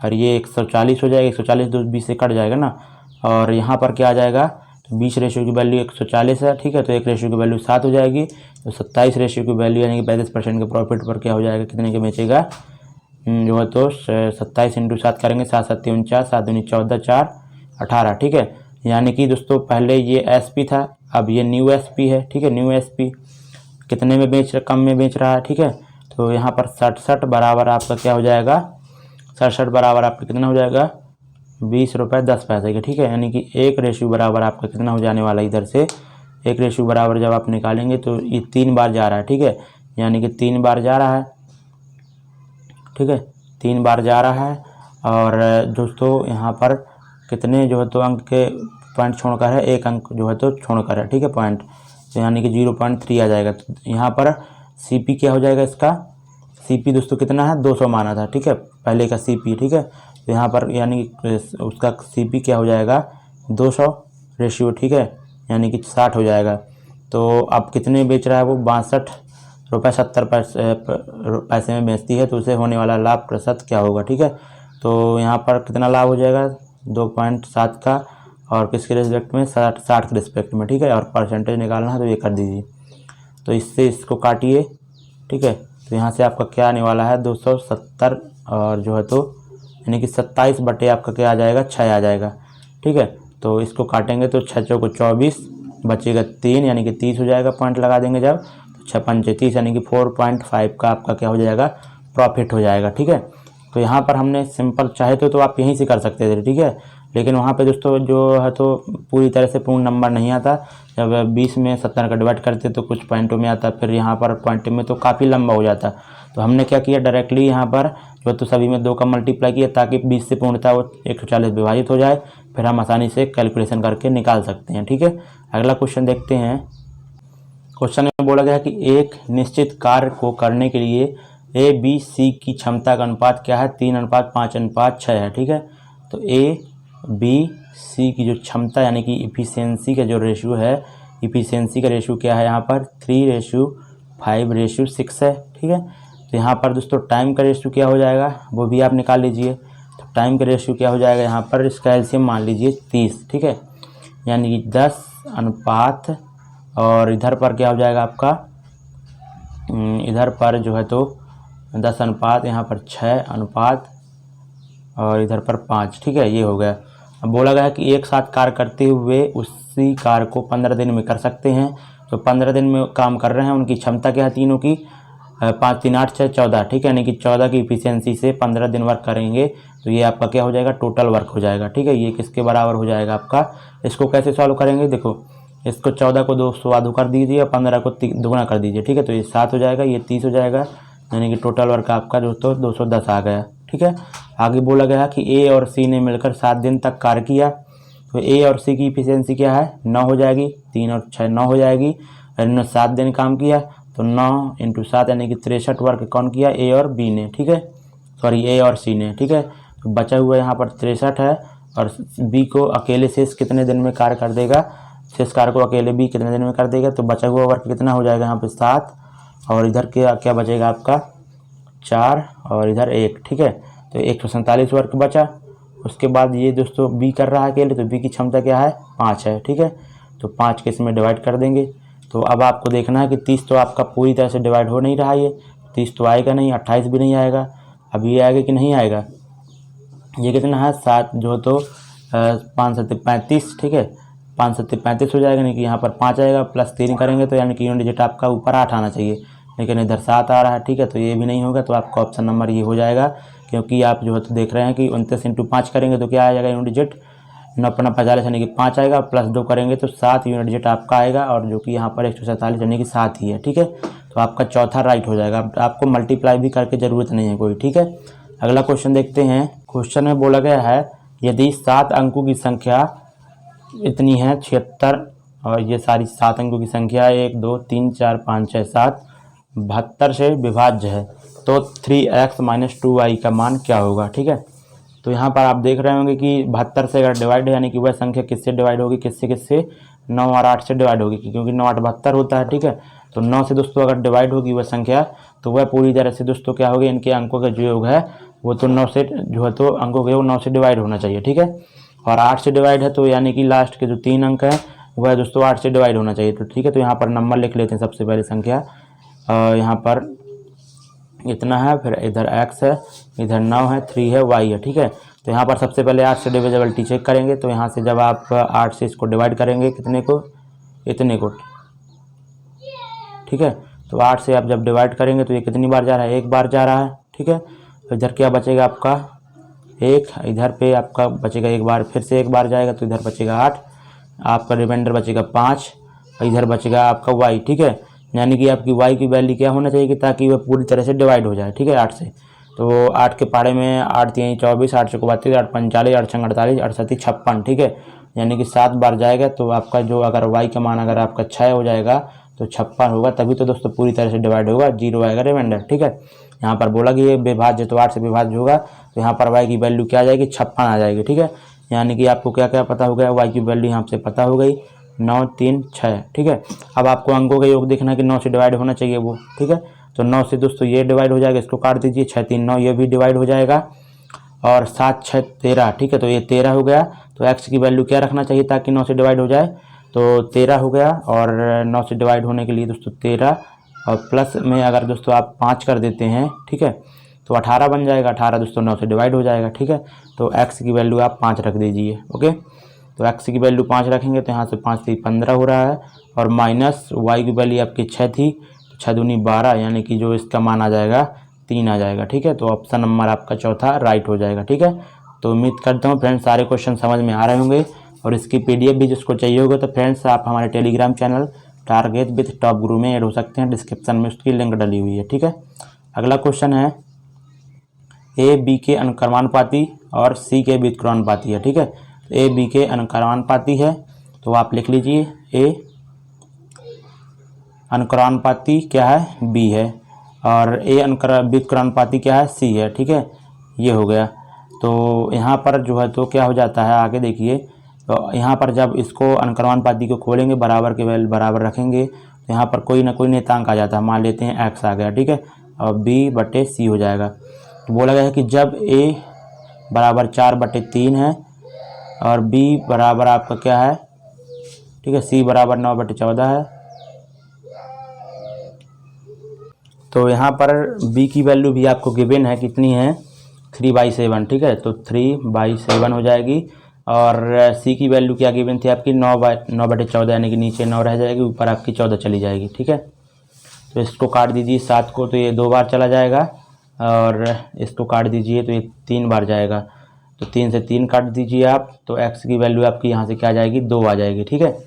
और ये 140 हो जाएगा, 140 20 से कट जाएगा ना। और यहाँ पर क्या आ जाएगा, तो 20 रेशियो की वैल्यू 140 है, ठीक है। तो 1 रेशियो की वैल्यू 7 हो जाएगी, तो 27 रेशियो की वैल्यू यानी कि 35% के प्रॉफिट पर क्या हो जाएगा, कितने के बेचेगा जो है तो 27 × 7 करेंगे 7 × 7 = 49, 7 दूनी 14, 4 18, ठीक है। यानी कि दोस्तों पहले ये SP था, अब ये न्यू SP है, ठीक है। न्यू SP कितने में कम में बेच रहा है, ठीक है। तो यहाँ पर 67 बराबर आपका क्या हो जाएगा, 67 बराबर आपका कितना हो जाएगा 20 रुपये 10 पैसे के, ठीक है। यानी कि 1 रेशियो बराबर आपका कितना हो जाने वाला है, इधर से 1 रेशियो बराबर जब आप निकालेंगे तो ये 3 बार जा रहा है, ठीक है। यानी कि 3 बार जा रहा है, ठीक है, 3 बार जा रहा है। और दोस्तों यहाँ पर कितने जो है तो अंक के पॉइंट छोड़कर है, 1 अंक जो है तो छोड़कर है, ठीक है, पॉइंट, तो यानी कि 0.3 आ जाएगा। तो यहाँ पर CP क्या हो जाएगा, इसका CP दोस्तों कितना है 200 माना था, ठीक है, पहले का CP, ठीक है। तो यहाँ पर यानी उसका CP क्या हो जाएगा 200 रेशियो, ठीक है, यानी कि 60 हो जाएगा। तो अब कितने बेच रहा है वो 62.70 में बेचती है, तो उसे होने वाला लाभ प्रतिशत क्या होगा, ठीक है। तो यहाँ पर कितना लाभ हो जाएगा 2.7 का, और किसके रिस्पेक्ट में 60 के रिस्पेक्ट में, ठीक है। और परसेंटेज निकालना है तो ये कर दीजिए, तो इससे इसको काटिए, ठीक है। तो यहाँ से आपका क्या आने वाला है 270 और जो है तो यानी कि 27 बटे आपका क्या आ जाएगा 6 आ जाएगा, ठीक है। तो इसको काटेंगे तो 6 चौको 24 बचेगा 3 यानी कि 30 हो जाएगा, पॉइंट लगा देंगे जब, तो 6 पंचे 30 यानी कि 4.5 का आपका क्या हो जाएगा प्रॉफिट हो जाएगा, ठीक है। तो यहाँ पर हमने सिंपल चाहे तो आप यहीं से कर सकते थे, ठीक है। लेकिन वहाँ पे दोस्तों जो है तो पूरी तरह से पूर्ण नंबर नहीं आता। जब 20 में 70 का डिवाइड करते तो कुछ पॉइंटों में आता, फिर यहाँ पर पॉइंट में तो काफ़ी लंबा हो जाता। तो हमने क्या किया, डायरेक्टली यहाँ पर जो तो सभी में 2 का मल्टीप्लाई किया ताकि 20 से पूर्णतः वो 140 विभाजित हो जाए, फिर हम आसानी से कैलकुलेशन करके निकाल सकते हैं। ठीक है, अगला क्वेश्चन देखते हैं। क्वेश्चन में बोला गया है कि एक निश्चित कार्य को करने के लिए ए बी सी की क्षमता का अनुपात क्या है, 3:5:6 है। ठीक है, तो ए बी सी की जो क्षमता यानी कि इफिशियंसी का जो रेशियो है, इफिशियंसी का रेशियो क्या है यहाँ पर 3:5:6 है। ठीक है, तो यहाँ पर दोस्तों टाइम का रेशियो क्या हो जाएगा वो भी आप निकाल लीजिए। तो टाइम का रेशियो क्या हो जाएगा यहाँ पर, इसका एलसीएम मान लीजिए 30। ठीक है, यानी कि 10 अनुपात और इधर पर क्या हो जाएगा आपका, इधर पर जो है तो 10 अनुपात, यहाँ पर 6 अनुपात और इधर पर 5। ठीक है, ये हो गया। अब बोला गया है कि एक साथ कार्य करते हुए उसी कार्य को 15 दिन में कर सकते हैं। तो 15 दिन में काम कर रहे हैं, उनकी क्षमता क्या है तीनों की, 5 3 8 6 14। ठीक है, यानी कि 14 की इफिशियंसी से 15 दिन वर्क करेंगे तो ये आपका क्या हो जाएगा, टोटल वर्क हो जाएगा। ठीक है, ये किसके बराबर हो जाएगा आपका, इसको कैसे सॉल्व करेंगे, देखो इसको 14 को 2 से आधो कर दीजिए और 15 को दुगुना कर दीजिए। ठीक है, तो ये 7 हो जाएगा, ये 30 हो जाएगा, यानी कि टोटल वर्क आपका दोस्तों 210 आ गया। ठीक है, आगे बोला गया कि ए और सी ने मिलकर 7 दिन तक कार्य किया। तो ए और सी की इफिशियंसी क्या है, 9 हो जाएगी, 3 और 6 9 हो जाएगी। और इन्होंने 7 दिन काम किया तो 9 × 7 यानी कि 63 वर्क कौन किया, ए और बी ने। ठीक है, सॉरी ए और सी ने। ठीक है, तो बचा हुआ यहाँ पर 63 है और बी को अकेले शेष कितने दिन में कार्य कर देगा, शेष कार्य को अकेले बी कितने दिन में कर देगा। तो बचा हुआ वर्क कितना हो जाएगा यहाँ पे 7 और इधर क्या बचेगा आपका 4 और इधर 1। ठीक है, तो 147 वर्क बचा। उसके बाद ये दोस्तों बी कर रहा है अकेले, तो बी की क्षमता क्या है 5 है। ठीक है, तो 5 के इसमें डिवाइड कर देंगे। तो अब आपको देखना है कि 30 तो आपका पूरी तरह से डिवाइड हो नहीं रहा, ये 30 तो आएगा नहीं, 28 भी नहीं आएगा। अब ये आएगा कि नहीं आएगा, ये कितना है 7 जो तो 5 7 35। ठीक है, 5 7 35 हो जाएगा, नहीं कि यहाँ पर 5 आएगा, प्लस 3 करेंगे तो यानी कि यूनिट डिजिट आपका ऊपर 8 आना चाहिए, लेकिन इधर 7 आ रहा है। ठीक है, तो ये भी नहीं होगा, तो आपका ऑप्शन नंबर ये हो जाएगा, क्योंकि आप जो है तो देख रहे हैं कि 29 × 5 करेंगे तो क्या आ जाएगा यूनिट डिजिट 9×45 यानी कि 5 आएगा, प्लस 2 करेंगे तो 7 यूनिट डिजिट आपका आएगा, और जो कि यहाँ पर 147 यानी कि 7 ही है। ठीक है, तो आपका चौथा राइट हो जाएगा। आपको मल्टीप्लाई भी करके ज़रूरत नहीं है कोई। ठीक है, अगला क्वेश्चन देखते हैं। क्वेश्चन में बोला गया है यदि 7 अंकों की संख्या इतनी है 76 और ये सारी 7 अंकों की संख्या 1 2 3 4 5 6 7 72 से विभाज्य है तो 3x - 2y का मान क्या होगा। ठीक है, तो यहाँ पर आप देख रहे होंगे कि 72 से अगर डिवाइड है यानी कि वह संख्या किससे डिवाइड होगी, किससे 9 और 8 से डिवाइड होगी, क्योंकि 9 8 72 होता है। ठीक है, तो 9 से दोस्तों अगर डिवाइड होगी वह संख्या तो वह पूरी तरह से दोस्तों क्या होगी, इनके अंकों का जो योग है वो तो 9 से जो है तो अंकों के योग 9 से डिवाइड होना चाहिए। ठीक है, और 8 से डिवाइड है तो यानी कि लास्ट के जो 3 अंक है वह दोस्तों 8 से डिवाइड होना चाहिए। तो ठीक है, तो यहाँ पर नंबर लिख लेते हैं। सबसे पहले संख्या यहाँ पर इतना है, फिर इधर x है, इधर 9 है, 3 है, y है। ठीक है, तो यहाँ पर सबसे पहले 8 से डिविजिबिलिटी चेक करेंगे। तो यहाँ से जब आप 8 से इसको डिवाइड करेंगे कितने को, इतने को। ठीक है, तो 8 से आप जब डिवाइड करेंगे तो ये कितनी बार जा रहा है, 1 बार जा रहा है। ठीक है, तो इधर क्या बचेगा आपका 1, इधर पे आपका बचेगा 1 बार, फिर से 1 बार जाएगा तो इधर बचेगा 8, आपका रिमाइंडर बचेगा 5, इधर बचेगा आपका y। ठीक है, यानी कि आपकी y की वैल्यू क्या होना चाहिए कि ताकि वह पूरी तरह से डिवाइड हो जाए। ठीक है, 8 से, तो 8 के पाड़े में 8 3 24, 8 चौको 32, 8 पंच 40, 8 छंग 48, 8 7 56। ठीक है, यानी कि 7 बार जाएगा तो आपका जो अगर y का मान अगर आपका 6 हो जाएगा तो 56 होगा, तभी तो दोस्तों पूरी तरह से डिवाइड होगा, 0 आएगा रिमाइंडर। ठीक है, यहाँ पर बोला कि ये विभाज्य तो 8 से विभाज्य होगा, तो यहाँ पर y की वैल्यू क्या आ जाएगी 56 आ जाएगी। ठीक है, यानी कि आपको क्या क्या पता हो गया, y की वैल्यू यहाँ से पता हो गई 9 3 6। ठीक है, अब आपको अंकों का योग देखना है कि 9 से डिवाइड होना चाहिए वो। ठीक है, तो 9 से दोस्तों ये डिवाइड हो जाएगा, इसको काट दीजिए, 6 3 9 ये भी डिवाइड हो जाएगा, और 7 6 13। ठीक है, तो ये 13 हो गया। तो x की वैल्यू क्या रखना चाहिए ताकि 9 से डिवाइड हो जाए, तो 13 हो गया, और 9 से डिवाइड होने के लिए दोस्तों 13 और प्लस में अगर दोस्तों आप 5 कर देते हैं, ठीक है, तो 18 बन जाएगा। 18 दोस्तों 9 से डिवाइड हो जाएगा। ठीक है, तो x की वैल्यू आप 5 रख दीजिए। ओके, तो x की वैल्यू 5 रखेंगे तो यहाँ से 5 से 15 हो रहा है, और माइनस y की वैल्यू आपकी 6 थी, 6 दूनी 12, यानी कि जो इसका मान आ जाएगा 3 आ जाएगा। ठीक है, तो ऑप्शन नंबर आपका चौथा राइट हो जाएगा। ठीक है, तो उम्मीद करता हूँ फ्रेंड्स सारे क्वेश्चन समझ में आ रहे होंगे, और इसकी PDF भी जिसको चाहिए होगा तो फ्रेंड्स आप हमारे Telegram channel target with top गुरु में ऐड हो सकते हैं, डिस्क्रिप्शन में उसकी लिंक डली हुई है। ठीक है, अगला क्वेश्चन है A B के अनुक्रमानुपाती और C के व्युत्क्रमानुपाती है। ठीक है, A B के अनुक्रमानुपाती है तो आप लिख लीजिए A, अनुक्रमानुपाती क्या है B है, और A व्युत्क्रमानुपाती क्या है C है। ठीक है, ये हो गया। तो यहाँ पर जो है तो क्या हो जाता है, आगे देखिए, तो यहाँ पर जब इसको अनुक्रमानुपाती को खोलेंगे, बराबर के वैल्यू बराबर रखेंगे, तो यहाँ पर कोई ना कोई नियतांक आ जाता है। मान लेते हैं x आ गया। ठीक है, और B/C हो जाएगा। तो बोला गया है कि जब A बराबर 4/3 है और B बराबर आपका क्या है, ठीक है, C बराबर 9/14 है, तो यहाँ पर B की वैल्यू भी आपको गिवन है, कितनी है 3/7। ठीक है, तो 3/7 हो जाएगी। और C की वैल्यू क्या गिवन थी आपकी 9/14, यानी कि नीचे 9 रह जाएगी, ऊपर आपकी 14 चली जाएगी। ठीक है, तो इसको काट दीजिए 7 को, तो ये 2 बार चला जाएगा, और इसको काट दीजिए तो ये 3 बार जाएगा, तो 3 से 3 काट दीजिए आप, तो x की वैल्यू आपकी यहाँ से क्या आ जाएगी 2 आ जाएगी। ठीक है,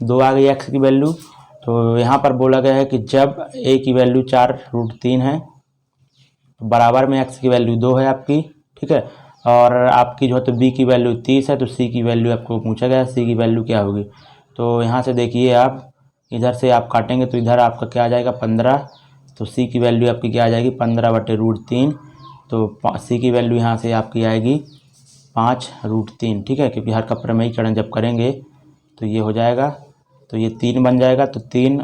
2 आ गई x की वैल्यू। तो यहाँ पर बोला गया है कि जब a की वैल्यू 4√3 है, तो बराबर में x की वैल्यू 2 है आपकी। ठीक है, और आपकी जो है तो b की वैल्यू 30 है, तो c की वैल्यू आपको पूछा गया है, c की वैल्यू क्या होगी। तो यहाँ से देखिए आप इधर से आप काटेंगे तो इधर आपका क्या आ जाएगा 15, तो c की वैल्यू आपकी क्या आ जाएगी 15/√3, तो c की वैल्यू यहाँ से आपकी आएगी 5√3। ठीक है, क्योंकि हर का प्रमेयीकरण जब करेंगे तो ये हो जाएगा, तो ये 3 बन जाएगा, तो 3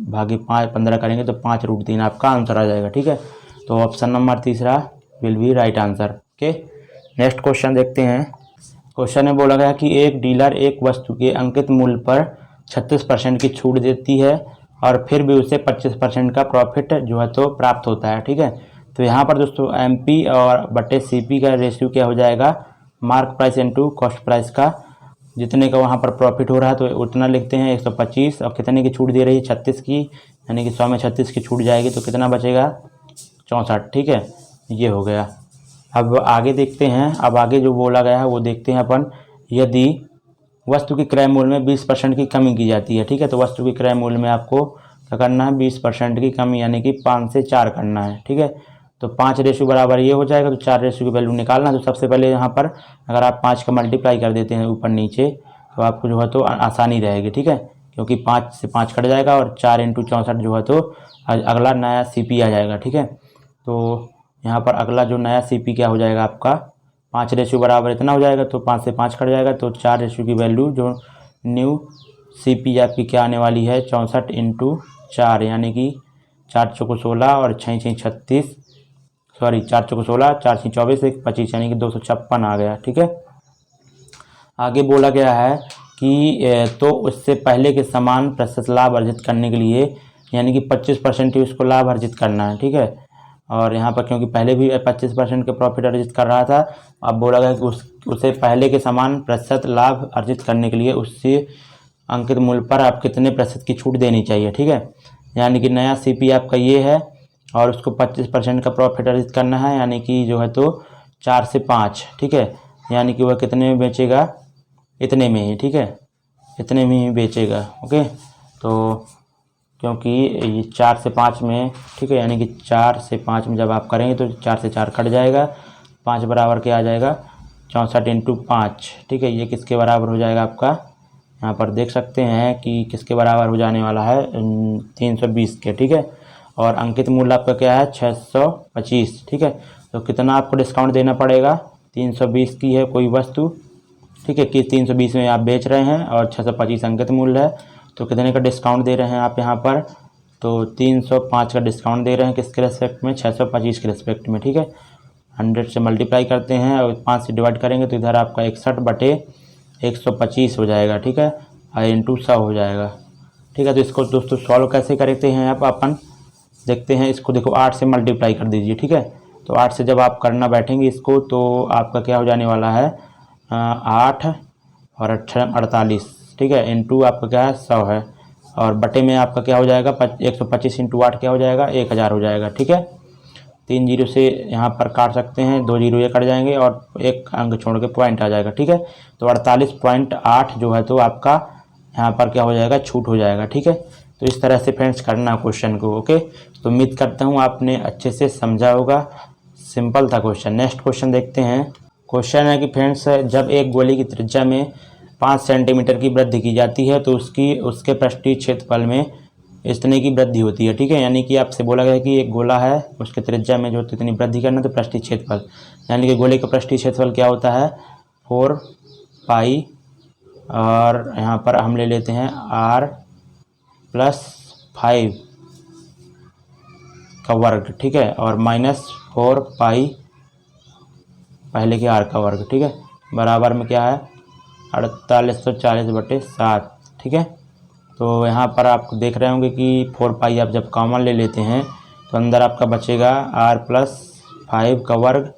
भागे 5 15 करेंगे तो 5√3 आपका आंसर आ जाएगा। ठीक है, तो ऑप्शन नंबर तीसरा will be right answer. Okay, next question देखते हैं। क्वेश्चन में बोला गया कि एक डीलर एक वस्तु के अंकित मूल्य पर 36% की छूट देती है और फिर भी उसे 25% का प्रॉफिट जो है तो प्राप्त होता है। ठीक है, तो यहाँ पर दोस्तों MP और बटे CP का रेशियो क्या हो जाएगा, mark price into cost price का। जितने का वहाँ पर प्रॉफिट हो रहा है तो उतना लिखते हैं 125, और कितने की छूट दे रही है 36 की, यानी कि 100 में 36 की छूट जाएगी, तो कितना बचेगा 64। ठीक है, ये हो गया। अब आगे देखते हैं, अब आगे जो बोला गया है वो देखते हैं अपन। यदि वस्तु की क्रय मूल्य में 20% की कमी की जाती है। ठीक है, तो वस्तु की क्रय मूल्य में आपको क्या करना है 20% की कमी, यानी कि 5 से 4 करना है। ठीक है, तो 5 रेशो बराबर ये हो जाएगा, तो 4 रेशो की वैल्यू निकालना। तो सबसे पहले यहाँ पर अगर आप 5 का मल्टीप्लाई कर देते हैं ऊपर नीचे, तो आपको जो है तो आसानी रहेगी। ठीक है, क्योंकि 5 से 5 कट जाएगा, और 4 × 64 जो है तो अगला नया CP आ जाएगा। ठीक है, तो यहाँ पर अगला जो नया CP क्या हो जाएगा आपका 5 रेशो बराबर इतना हो जाएगा, तो 5 से 5 कट जाएगा, तो 4 रेशो की वैल्यू जो न्यू CP आपकी क्या आने वाली है 64 × 4, यानी कि 4 चौको 16 और 6 6 36, सॉरी 4 चौको 16, 4 6 24, 1 25, यानी कि 256 आ गया। ठीक है, आगे बोला गया है कि तो उससे पहले के समान प्रतिशत लाभ अर्जित करने के लिए, यानी कि 25% ही उसको लाभ अर्जित करना है। ठीक है, और यहाँ पर क्योंकि पहले भी 25% के प्रॉफिट अर्जित कर रहा था, अब बोला गया कि उसे पहले के समान प्रतिशत लाभ अर्जित करने के लिए उससे अंकित मूल्य पर आप कितने प्रतिशत की छूट देनी चाहिए। ठीक है, यानी कि नया CP आपका ये है, और उसको 25% का प्रॉफिट अर्जित करना है, यानी कि जो है तो 4 से 5। ठीक है, यानी कि वह कितने में बेचेगा, इतने में ही। ठीक है, इतने में ही बेचेगा। ओके, तो क्योंकि ये 4 से 5 में, ठीक है, यानी कि 4 से 5 में जब आप करेंगे तो 4 से 4 कट जाएगा, 5 बराबर क्या आ जाएगा 64 × 5। ठीक है, ये किसके बराबर हो जाएगा आपका, यहाँ पर देख सकते हैं कि किसके बराबर हो जाने वाला है 320 के। ठीक है, और अंकित मूल्य आपका क्या है 625। ठीक है, तो कितना आपको डिस्काउंट देना पड़ेगा, 320 की है कोई वस्तु। ठीक है, कि 320 में आप बेच रहे हैं और 625 अंकित मूल्य है, तो कितने का डिस्काउंट दे रहे हैं आप यहाँ पर, तो 305 का डिस्काउंट दे रहे हैं किसके रेस्पेक्ट में 625 के रेस्पेक्ट में। ठीक है, 100 से मल्टीप्लाई करते हैं और 5 से डिवाइड करेंगे तो इधर आपका 61/125 हो जाएगा। ठीक है, और इंटू 100 हो जाएगा। ठीक है, तो इसको दोस्तों सॉल्व कैसे करते हैं आप अपन देखते हैं। इसको देखो 8 से मल्टीप्लाई कर दीजिए। ठीक है, तो 8 से जब आप करना बैठेंगे इसको, तो आपका क्या हो जाने वाला है 8 और 8 48। ठीक है, इंटू आपका क्या है 100 है, और बटे में आपका क्या हो जाएगा 125 × 8 क्या हो जाएगा 1000 हो जाएगा। ठीक है, 3 जीरो से यहाँ पर काट सकते हैं, 2 जीरो ये कट जाएंगे और एक अंक छोड़ के पॉइंट आ जाएगा। ठीक है, तो 48.8 जो है तो आपका यहाँ पर क्या हो जाएगा, छूट हो जाएगा। ठीक है, तो इस तरह से फ्रेंड्स करना क्वेश्चन को। ओके, तो उम्मीद करता हूँ आपने अच्छे से समझा होगा। सिंपल था क्वेश्चन। नेक्स्ट क्वेश्चन देखते हैं। क्वेश्चन है कि फ्रेंड्स जब एक गोले की त्रिज्या में 5 सेंटीमीटर की वृद्धि की जाती है तो उसके पृष्ठीय क्षेत्रफल में इतने की वृद्धि होती है। ठीक है, यानी कि आपसे बोला गया है कि एक गोला है, उसके त्रिज्या में जो इतनी वृद्धि करना तो पृष्ठीय क्षेत्रफल, यानी कि गोले का पृष्ठीय क्षेत्रफल क्या होता है, 4 पाई, और यहाँ पर हम ले लेते हैं r + 5 का वर्ग। ठीक है, और -4 पाई पहले के r का वर्ग। ठीक है, बराबर में क्या है, 4840/7। ठीक है, तो यहाँ पर आप देख रहे होंगे कि 4 पाई आप जब कॉमन ले लेते हैं तो अंदर आपका बचेगा r + 5 का वर्ग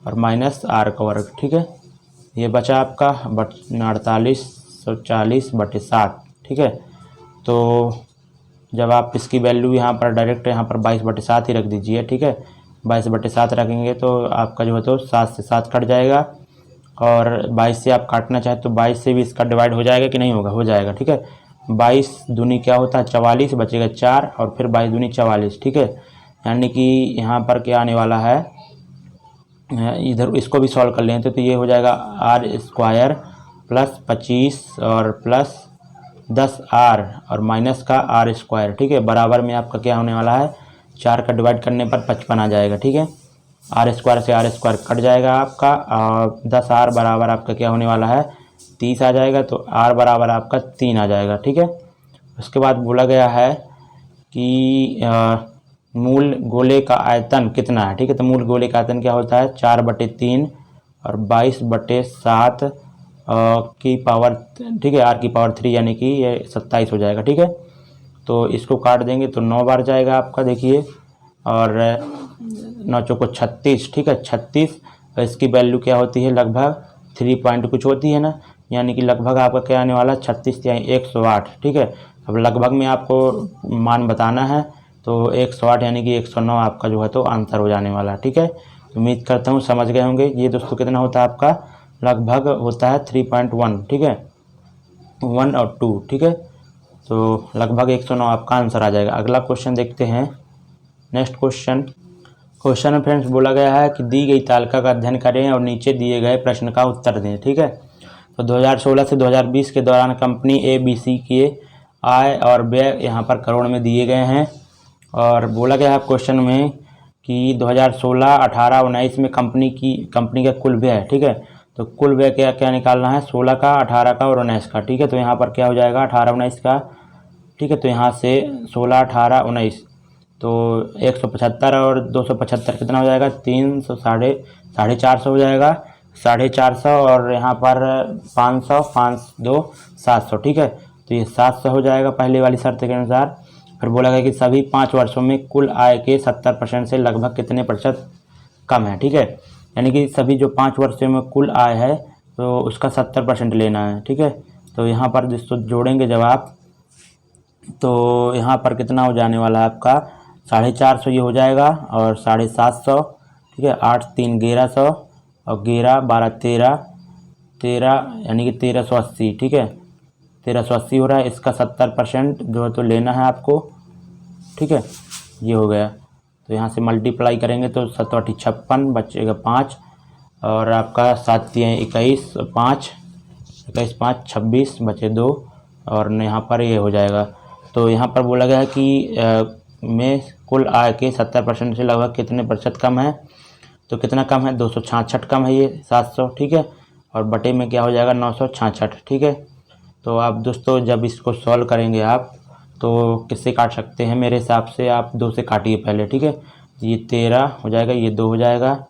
और -r का वर्ग। ठीक है, ये बचा आपका 4840/7। ठीक है, तो जब आप इसकी वैल्यू यहाँ पर डायरेक्ट यहाँ पर 22/7 ही रख दीजिए। ठीक है, 22/7 रखेंगे तो आपका जो है तो 7 से 7 कट जाएगा, और 22 से आप काटना चाहे तो 22 से भी इसका डिवाइड हो जाएगा कि नहीं होगा, हो जाएगा। ठीक है, 22 दूनी क्या होता है, 44, बचेगा 4, और फिर 22 दूनी 44। ठीक है, यानी कि यहाँ पर क्या आने वाला है, इधर इसको भी सॉल्व कर लें तो ये हो जाएगा r² + 25 और +10r और माइनस का r²। ठीक है, बराबर में आपका क्या होने वाला है, 4 का डिवाइड करने पर 55 आ जाएगा। ठीक है, r² से r² कट जाएगा आपका, और 10r बराबर आपका क्या होने वाला है, 30 आ जाएगा। तो r बराबर आपका 3 आ जाएगा। ठीक है, उसके बाद बोला गया है कि मूल गोले का आयतन कितना है। ठीक है, तो मूल गोले का आयतन क्या होता है, 4/3 और 22/7 की पावर। ठीक है, r की पावर 3 यानी कि ये 27 हो जाएगा। ठीक है, तो इसको काट देंगे तो 9 बार जाएगा आपका, देखिए, और 9 चौको 36। ठीक है, 36, और इसकी वैल्यू क्या होती है, लगभग 3 पॉइंट कुछ होती है ना, यानी कि लगभग आपका क्या आने वाला, 36 या 108। ठीक है, अब लगभग में आपको मान बताना है तो 108 यानी कि 109 आपका जो है तो आंसर हो जाने वाला। ठीक है, उम्मीद करता हूँ समझ गए होंगे। ये दोस्तों कितना होता है आपका, लगभग होता है 3.1। ठीक है, 1 और 2। ठीक है, तो लगभग 109 आपका आंसर आ जाएगा। अगला क्वेश्चन देखते हैं। नेक्स्ट क्वेश्चन में फ्रेंड्स बोला गया है कि दी गई तालिका का अध्ययन करें और नीचे दिए गए प्रश्न का उत्तर दें। ठीक है, तो 2016 से 2020 के दौरान कंपनी ABC के आय और व्यय यहाँ पर करोड़ में दिए गए हैं, और बोला गया है क्वेश्चन में कि 2016, 18, 19 में कंपनी का कुल व्यय है। ठीक है, तो कुल व्यय क्या क्या निकालना है, 16 का, 18 का और 19 का। ठीक है, तो यहाँ पर क्या हो जाएगा, 18, 19 का। ठीक है, तो यहाँ से 16, 18, 19, तो 175 और 275 कितना हो जाएगा, 300, 450 हो जाएगा, 450, और यहाँ पर 500, 5, 2, 700। ठीक है, तो ये 700 हो जाएगा पहले वाली शर्त के अनुसार। फिर बोला गया कि सभी 5 वर्षों में कुल आय के 70% से लगभग कितने प्रतिशत कम है। ठीक है, यानी कि सभी जो 5 वर्षों में कुल आय है तो उसका 70% लेना है। ठीक है, तो यहाँ पर जिसको जोड़ेंगे जब आप, तो यहाँ पर कितना हो जाने वाला है आपका, 450 ये हो जाएगा, और 750। ठीक है, 8, 3, 1100, और 11, 12, 13 यानी कि 1380। ठीक है, 1380 हो रहा है, इसका 70% जो है तो लेना है आपको। ठीक है, ये हो गया, तो यहाँ से मल्टीप्लाई करेंगे तो 7 8 56 बचेगा 5, और आपका 7 3 21, 5, 21, 5, 26 बचे 2, और यहाँ पर ये हो जाएगा। तो यहाँ पर बोला गया है कि में कुल आय के 70% से लगभग कितने प्रतिशत कम है, तो कितना कम है, 266 कम है ये 700। ठीक है, और बटे में क्या हो जाएगा, 966। ठीक है, तो आप दोस्तों जब इसको सॉल्व करेंगे आप तो किससे काट सकते हैं, मेरे हिसाब से आप 2 से काटिए पहले। ठीक है, ये 13 हो जाएगा, ये 2 हो जाएगा,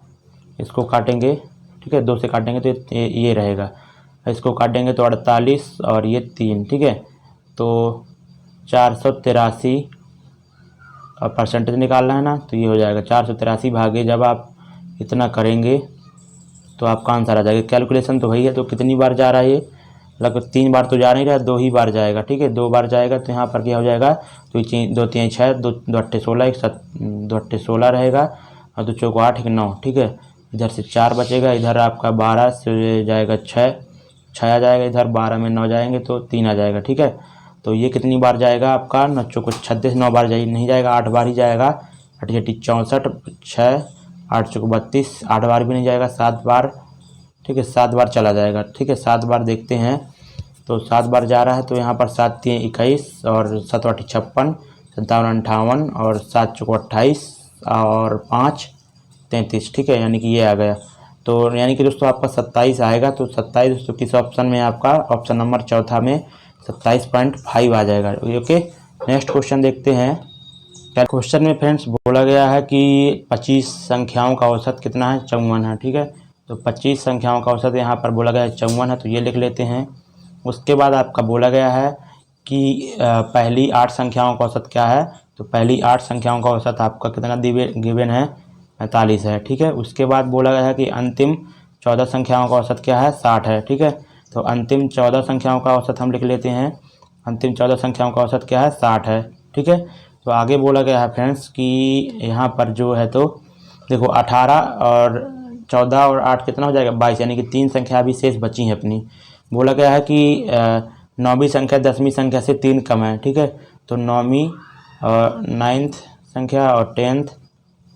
इसको काटेंगे। ठीक है, 2 से काटेंगे तो ये रहेगा, इसको काटेंगे तो 48, और ये 3। ठीक है, तो 483 और परसेंटेज निकालना है ना, तो ये हो जाएगा 483 भागे जब आप इतना करेंगे तो आपका आंसर आ जाएगा। कैलकुलेशन तो वही है, तो कितनी बार जा रहा है ये, लगभग 3 बार तो जा नहीं रहा, 2 ही बार जाएगा। ठीक है, 2 बार जाएगा, तो यहाँ पर क्या हो जाएगा, तो 2 3 6, 2 8 16, 2 8 16 रहेगा, और 2 चौको 8 9, ठीक है। इधर से 4 बचेगा, इधर आपका 12 से जाएगा 6 आ जाएगा, इधर 12 में 9 जाएंगे तो 3 आ जाएगा, ठीक है। तो ये कितनी बार जाएगा आपका 9 चौको 36, 9 बार जाए नहीं जाएगा, 8 बार ही जाएगा। 8 64, 6 8 चौको 32, 8 बार भी नहीं जाएगा, 7 बार, ठीक है, 7 बार चला जाएगा, ठीक है। 7 बार देखते हैं तो 7 बार जा रहा है, तो यहाँ पर 7 3 21 और 7 8 56, 57 58 और 7 चौको 28 और 5 33, ठीक है, यानी कि ये आ गया। तो यानी कि दोस्तों आपका 27 आएगा। तो 27 दोस्तों किस ऑप्शन में आपका, ऑप्शन नंबर चौथा में 27.5 आ जाएगा। ओके, नेक्स्ट क्वेश्चन देखते हैं। क्वेश्चन में फ्रेंड्स बोला गया है कि 25 संख्याओं का औसत कितना है, 54 है, ठीक है। तो 25 संख्याओं का औसत यहाँ पर बोला गया है 54 है, तो ये लिख लेते हैं। उसके बाद आपका बोला गया है कि पहली 8 संख्याओं का औसत क्या है, तो पहली 8 संख्याओं का औसत आपका कितना गिवन है, 45 है, ठीक है। उसके बाद बोला गया है कि अंतिम 14 संख्याओं का औसत क्या है, 60 है, ठीक है। तो अंतिम 14 संख्याओं का औसत हम लिख लेते हैं। अंतिम 14 संख्याओं का औसत क्या है, 60 है, ठीक है। तो आगे बोला गया है फ्रेंड्स कि यहाँ पर जो है तो देखो 18 और 14 और 8 कितना हो जाएगा, 22, यानी कि 3 संख्या अभी शेष बची हैं अपनी। बोला गया है कि 9वीं संख्या 10वीं संख्या से 3 कम है, ठीक है। तो 9वीं और 9th संख्या और 10th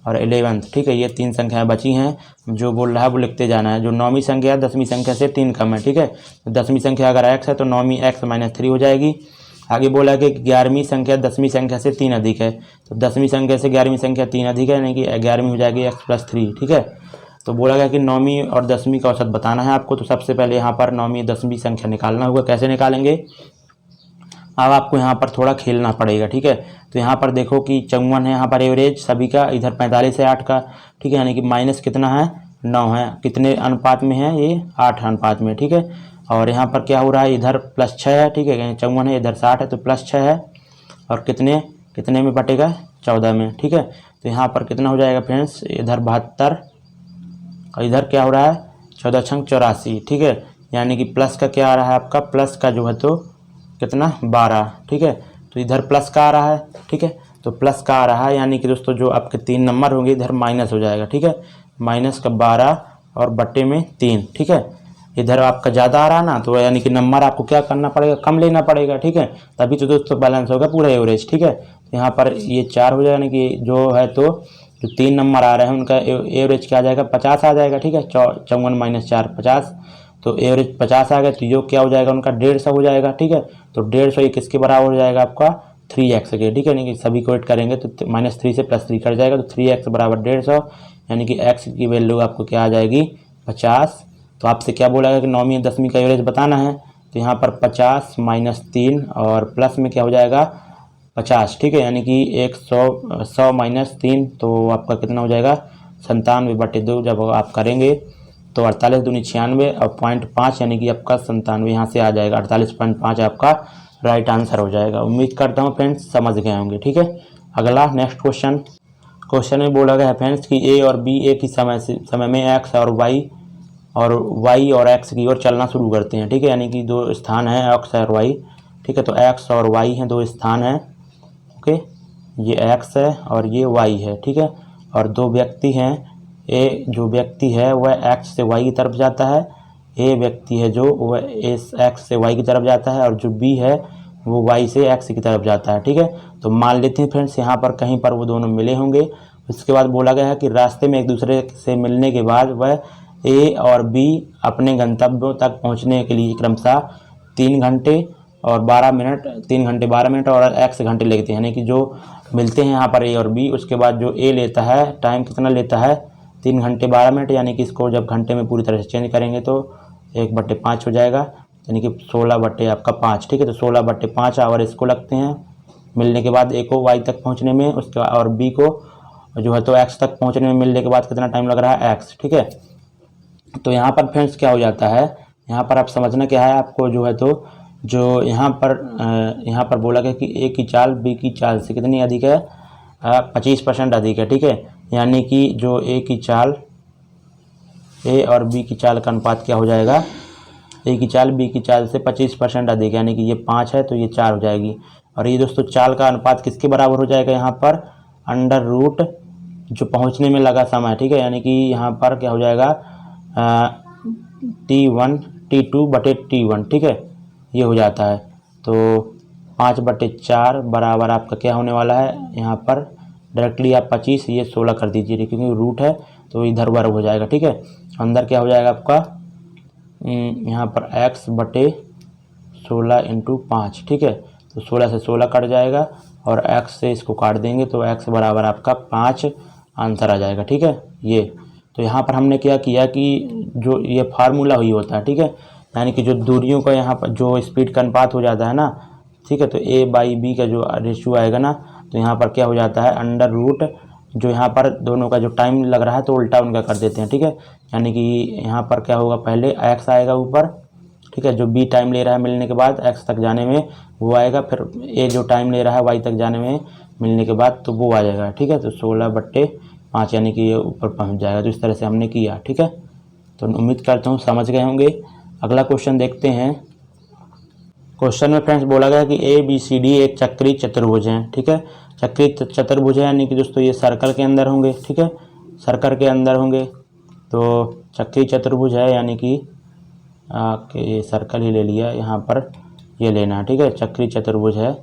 और 11th, ठीक है, ये 3 संख्याएं बची हैं। जो बोल रहा है वो लिखते जाना है। जो 9वीं संख्या 10वीं संख्या से 3 कम है, ठीक है। तो 10वीं संख्या अगर x है तो 9वीं x - 3 हो जाएगी। आगे बोला है कि 11वीं संख्या 10वीं संख्या से 3 अधिक है, तो 10वीं संख्या से 11वीं संख्या 3 अधिक है, यानी कि 11वीं हो जाएगी x + 3, ठीक है। तो बोला गया कि 9वीं और 10वीं का औसत बताना है आपको। तो सबसे पहले यहाँ पर 9वीं 10वीं संख्या निकालना होगा। कैसे निकालेंगे, अब आपको यहाँ पर थोड़ा खेलना पड़ेगा, ठीक है। तो यहाँ पर देखो कि 54 है यहाँ पर एवरेज सभी का, इधर 45 है 8 का, ठीक है, यानी कि माइनस कितना है, 9 है। कितने अनुपात में है ये, 8 अनुपात में, ठीक है। और यहाँ पर क्या हो रहा है, इधर +6 है, ठीक है, 54 है, इधर 60 है, तो +6 है। और कितने कितने में बटेगा, 14 में, ठीक है। तो यहाँ पर कितना हो जाएगा फ्रेंड्स, इधर 72 और इधर क्या हो रहा है, 14 छंग 84, ठीक है। यानी कि प्लस का क्या आ रहा है आपका, प्लस का जो है तो कितना, 12, ठीक है। तो इधर प्लस का आ रहा है, ठीक है। तो प्लस का आ रहा है, यानी कि दोस्तों जो आपके 3 नंबर होंगे इधर माइनस हो जाएगा, ठीक है। माइनस का 12 और बट्टे में 3, ठीक है। इधर आपका ज़्यादा आ रहा है ना, तो यानी कि नंबर आपको क्या करना पड़ेगा, कम लेना पड़ेगा, ठीक है। तभी तो दोस्तों बैलेंस होगा पूरा एवरेज, ठीक है। तो यहाँ पर ये 4 हो जाएगा, यानी कि जो है तो जो 3 नंबर आ रहे हैं उनका एवरेज क्या आ जाएगा, 50 आ जाएगा, ठीक है। 54 - 4 50, तो एवरेज 50 आ गया। तो योग क्या हो जाएगा उनका, 150 हो जाएगा, ठीक है। तो 150 ये किसके बराबर हो जाएगा आपका, 3x के, ठीक है। यानी कि सभी को ऐड करेंगे तो -3 से +3 कट जाएगा, तो 3x बराबर 150, यानी कि x की वैल्यू आपको क्या आ जाएगी, 50। तो आपसे क्या बोला गया कि 9वीं 10वीं का एवरेज बताना है। तो यहाँ पर 50 - 3 और प्लस में क्या हो जाएगा, 50, ठीक है। यानी कि 100 - 3 तो आपका कितना हो जाएगा, 97/2। जब आप करेंगे तो 48 दूनी 96 और 0.5, यानी कि आपका 97 यहाँ से आ जाएगा, 48.5 आपका राइट आंसर हो जाएगा। उम्मीद करता हूँ फ्रेंड्स समझ गए होंगे, ठीक है। अगला नेक्स्ट क्वेश्चन में बोला गया है फ्रेंड्स कि ए और बी एक ही समय में एक्स और वाई और एक्स की ओर चलना शुरू करते हैं, ठीक है। यानी कि 2 स्थान हैं एक्स और वाई, ठीक है। तो एक्स और वाई हैं 2 स्थान हैं, ओके। ये एक्स है और ये वाई है, ठीक है। और 2 व्यक्ति हैं, ए जो व्यक्ति है वह एक्स से वाई की तरफ जाता है, ए व्यक्ति है जो वह एक्स से वाई की तरफ जाता है, और जो बी है वो वाई से एक्स की तरफ जाता है, ठीक है। तो मान लेते हैं फ्रेंड्स यहाँ पर कहीं पर वो दोनों मिले होंगे। उसके बाद बोला गया है कि रास्ते में एक दूसरे से मिलने के बाद वह ए और बी अपने गंतव्यों तक पहुँचने के लिए क्रमशः 3 घंटे और 12 मिनट 3 घंटे 12 मिनट और एक्स घंटे लेते हैं। यानी कि जो मिलते हैं यहाँ पर ए और बी, उसके बाद जो ए लेता है टाइम कितना लेता है, 3 घंटे 12 मिनट, यानी कि इसको जब घंटे में पूरी तरह से चेंज करेंगे तो 1/5 हो जाएगा, यानी कि 16/5, ठीक है। तो 16/5 आवर इसको लगते हैं मिलने के बाद, ए को वाई तक पहुंचने में, उसके बाद और बी को जो है तो एक्स तक पहुंचने में मिलने के बाद कितना टाइम लग रहा है, एक्स, ठीक है। तो यहाँ पर फ्रेंड्स क्या हो जाता है, यहाँ पर आप समझना क्या है आपको, जो है तो जो यहाँ पर बोला गया कि ए की चाल बी की चाल से कितनी अधिक है, 25% अधिक है, ठीक है। यानी कि जो ए की चाल, ए और बी की चाल का अनुपात क्या हो जाएगा, ए की चाल बी की चाल से 25% अधिक, यानी कि ये 5 है तो ये 4 हो जाएगी। और ये दोस्तों चाल का अनुपात किसके बराबर हो जाएगा यहाँ पर, √, जो पहुंचने में लगा समय, ठीक है, यानी कि यहाँ पर क्या हो जाएगा T1 T2 बटे T1, ठीक है, ये हो जाता है। तो 5/4 बराबर आपका क्या होने वाला है, यहाँ पर डायरेक्टली आप 25 ये 16 कर दीजिए, क्योंकि रूट है तो इधर वर्ग हो जाएगा, ठीक है। अंदर क्या हो जाएगा आपका यहाँ पर x/16 × 5, ठीक है। तो 16 से 16 कट जाएगा और x से इसको काट देंगे तो x बराबर आपका 5 आंसर आ जाएगा, ठीक है। ये तो यहाँ पर हमने क्या किया कि जो ये फार्मूला ही होता है, ठीक है, यानी कि जो दूरियों का यहाँ पर जो स्पीड का अनुपात हो जाता है ना, ठीक है, तो a/b का जो रेशियो आएगा ना, तो यहाँ पर क्या हो जाता है अंडर रूट जो यहाँ पर दोनों का जो टाइम लग रहा है तो उल्टा उनका कर देते हैं, ठीक है। यानी कि यहाँ पर क्या होगा, पहले x आएगा ऊपर, ठीक है, जो b टाइम ले रहा है मिलने के बाद x तक जाने में वो आएगा, फिर a जो टाइम ले रहा है y तक जाने में मिलने के बाद तो वो आ जाएगा, ठीक है। तो 16/5 यानी कि ये ऊपर पहुँच जाएगा। तो इस तरह से हमने किया, ठीक है। तो उम्मीद करता हूँ समझ गए होंगे। अगला क्वेश्चन देखते हैं। क्वेश्चन में फ्रेंड्स बोला गया कि ABCD एक चक्रीय चतुर्भुज है, ठीक है। चक्रीय चतुर्भुज है यानी कि दोस्तों ये सर्कल के अंदर होंगे, ठीक है, सर्कल के अंदर होंगे। तो चक्रीय चतुर्भुज है यानी कि ये सर्कल ही ले लिया, यहाँ पर ये लेना है, ठीक है। चक्रीय चतुर्भुज है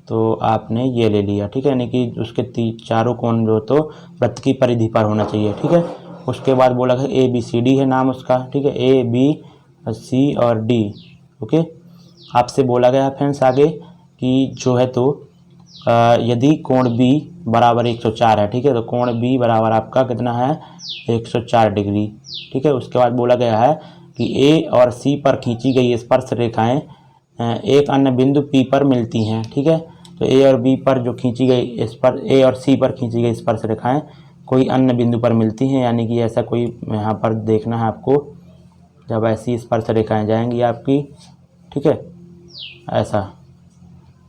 तो आपने ये ले लिया, ठीक है, यानी कि उसके चारों कोण जो तो वृत्त की परिधि पर होना चाहिए, ठीक है। उसके बाद बोला गया ABCD है नाम उसका, ठीक है, A B C और D, ओके। आपसे बोला गया है फ्रेंड्स आगे कि जो है तो यदि कोण B बराबर 104 है, ठीक है, तो कोण B बराबर आपका कितना है 104 डिग्री, ठीक है। उसके बाद बोला गया है कि A और C पर खींची गई स्पर्श रेखाएं एक अन्य बिंदु P पर मिलती हैं, ठीक है। तो A और B पर जो खींची गई A और C पर खींची गई स्पर्श रेखाएं कोई अन्य बिंदु पर मिलती हैं, यानी कि ऐसा कोई यहाँ पर देखना है आपको, जब ऐसी स्पर्श रेखाएं जाएंगी आपकी, ठीक है, ऐसा,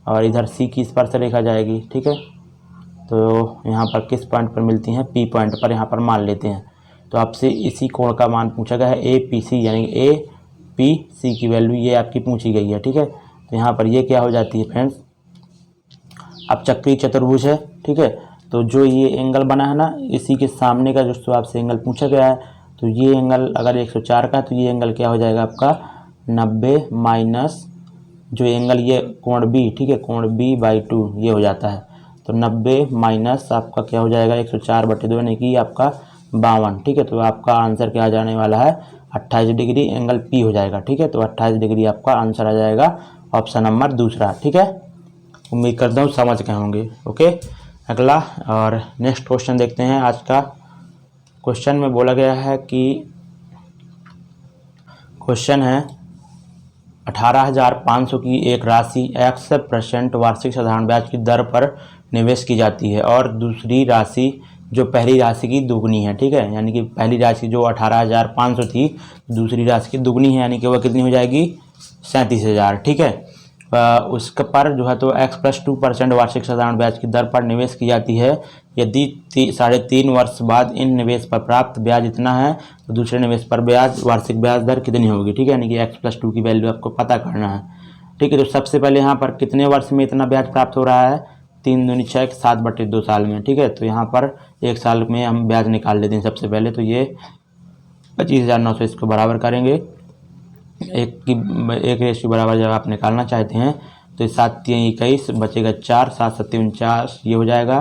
और इधर C की स्पर्श रेखा जाएगी, ठीक है। तो यहाँ पर किस पॉइंट पर मिलती हैं, P पॉइंट पर यहाँ पर मान लेते हैं। तो आपसे इसी कोण का मान पूछा गया है APC, यानी APC की वैल्यू ये आपकी पूछी गई है, ठीक है। तो यहाँ पर ये क्या हो जाती है फ्रेंड्स, अब चक्रीय चतुर्भुज है, ठीक है, तो जो ये एंगल बना है ना इसी के सामने का जो आपसे एंगल पूछा गया है, तो ये एंगल अगर 104 का तो ये एंगल क्या हो जाएगा आपका 90 माइनस जो एंगल ये कोण B, ठीक है, कोण B/2 ये हो जाता है। तो 90 माइनस आपका क्या हो जाएगा 104/2 यानी कि आपका 52, ठीक है। तो आपका आंसर क्या आ जाने वाला है 28 डिग्री, एंगल P हो जाएगा, ठीक है। तो 28 डिग्री आपका आंसर आ जाएगा, ऑप्शन नंबर दूसरा, ठीक है। उम्मीद करता हूँ समझ गए होंगे, ओके। अगला और नेक्स्ट क्वेश्चन देखते हैं। आज का क्वेश्चन में बोला गया है कि क्वेश्चन है 18,500 की एक राशि X% वार्षिक साधारण ब्याज की दर पर निवेश की जाती है और दूसरी राशि जो पहली राशि की दुगनी है, ठीक है, यानी कि पहली राशि जो 18,500 थी दूसरी राशि की दुगनी है, यानी कि वह कितनी हो जाएगी 37,000, ठीक है। उसके पर जो है तो X+2% वार्षिक साधारण ब्याज की दर पर निवेश की जाती है। यदि 3.5 वर्ष बाद इन निवेश पर प्राप्त ब्याज इतना है तो दूसरे निवेश पर ब्याज वार्षिक ब्याज दर कितनी होगी, ठीक है, यानी कि X+2 की वैल्यू आपको पता करना है, ठीक है। तो सबसे पहले यहाँ पर कितने वर्ष में इतना ब्याज प्राप्त हो रहा है 3 दूनी 6 7/2 साल में, ठीक है। तो यहाँ पर 1 साल में हम ब्याज निकाल लेते हैं सबसे पहले, तो ये 25,900 इसको बराबर करेंगे एक रेशियो बराबर जब आप निकालना चाहते हैं तो 7×3 = 21 बचेगा 4, 7×7 = 49 ये हो जाएगा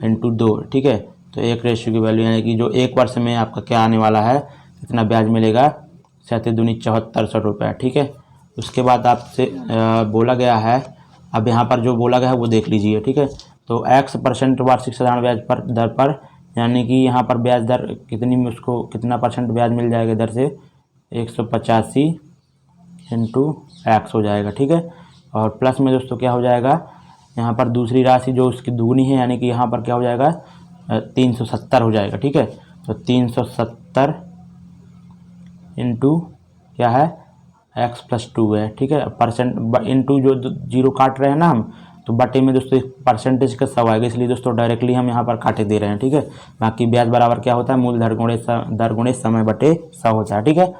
× 2, ठीक है। तो एक रेशियो की वैल्यू यानी कि जो 1 वर्ष में आपका क्या आने वाला है कितना ब्याज मिलेगा 7 दूनी 7400 रुपये, ठीक है। उसके बाद आपसे बोला गया है, अब यहाँ पर जो बोला गया है वो देख लीजिए, ठीक है। तो X% वार्षिक साधारण ब्याज पर दर पर यानी कि यहाँ पर ब्याज दर कितनी में उसको कितना % ब्याज मिल जाएगा दर से 185 × X हो जाएगा, ठीक है। और प्लस में दोस्तों क्या हो जाएगा यहाँ पर दूसरी राशि जो उसकी दुगनी है यानी कि यहाँ पर क्या हो जाएगा 370 हो जाएगा, ठीक है। तो 370 इंटू क्या है X+2 है, ठीक है, परसेंट इंटू जो जीरो काट रहे हैं ना हम, तो बटे में दोस्तों परसेंटेज का 100 आएगा, इसलिए दोस्तों डायरेक्टली हम यहाँ पर काटे दे रहे हैं, ठीक है। बाकी ब्याज बराबर क्या होता है मूल दर गुणे समय बटे 100 होता है, ठीक है।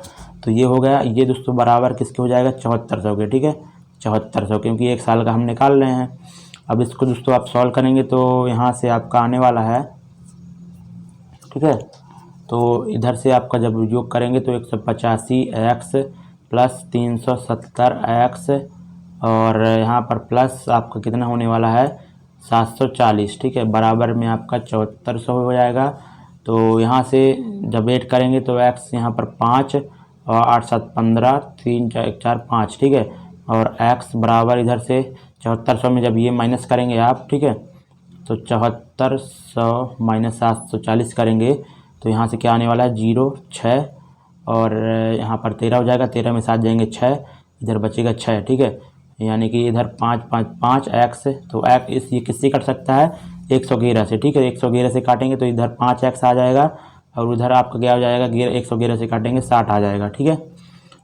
तो ये हो गया, ये दोस्तों बराबर किसके हो जाएगा 7400 के, ठीक है, 7400, क्योंकि 1 साल का हम निकाल रहे हैं। अब इसको दोस्तों आप सॉल्व करेंगे तो यहाँ से आपका आने वाला है ठीक है। तो इधर से आपका जब योग करेंगे तो 185x प्लस 370x और यहाँ पर प्लस आपका कितना होने वाला है 740, ठीक है, बराबर में आपका 7400 हो जाएगा। तो यहाँ से जब ऐड करेंगे तो x यहाँ पर 5 और 8 7 15 3 4 5, ठीक है, और x बराबर इधर से 7400 में जब ये माइनस करेंगे आप, ठीक है, तो 7400 माइनस 740 करेंगे तो यहाँ से क्या आने वाला है 0 6 और यहाँ पर 13 हो जाएगा, 13 में 7 जाएंगे 6, इधर बचेगा 6, ठीक है, यानी कि इधर 5 5 5 x, तो x ये किससे कट सकता है 111 से, ठीक है, 111 से काटेंगे तो इधर 5x आ जाएगा और उधर आपका क्या हो जाएगा 111 से काटेंगे 60 आ जाएगा, ठीक है।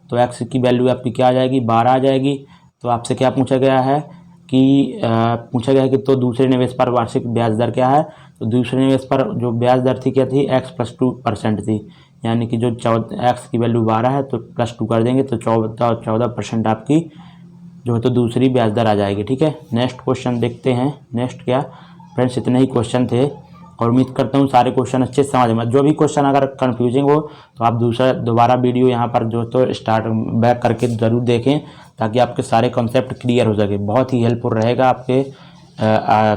तो x की वैल्यू आपकी क्या आ जाएगी 12 आ जाएगी। तो आपसे क्या पूछा गया है कि तो दूसरे निवेश पर वार्षिक ब्याज दर क्या है। तो दूसरे निवेश पर जो ब्याज दर थी क्या थी x + 2% थी, यानी कि जो x की वैल्यू 12 है तो +2 कर देंगे तो 14% आपकी जो है तो दूसरी ब्याज दर आ जाएगी, ठीक है। नेक्स्ट क्वेश्चन देखते हैं। नेक्स्ट क्या फ्रेंड्स, इतने ही क्वेश्चन थे और उम्मीद करता हूँ सारे क्वेश्चन अच्छे से समझ में। जो भी क्वेश्चन अगर कंफ्यूजिंग हो तो आप दोबारा वीडियो यहाँ पर जो तो स्टार्ट बैक करके ज़रूर देखें ताकि आपके सारे कॉन्सेप्ट क्लियर हो सके। बहुत ही हेल्पफुल रहेगा आपके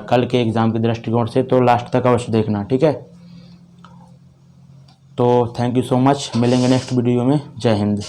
कल के एग्ज़ाम के दृष्टिकोण से, तो लास्ट तक अवश्य देखना, ठीक है। तो थैंक यू सो मच, मिलेंगे नेक्स्ट वीडियो में। जय हिंद।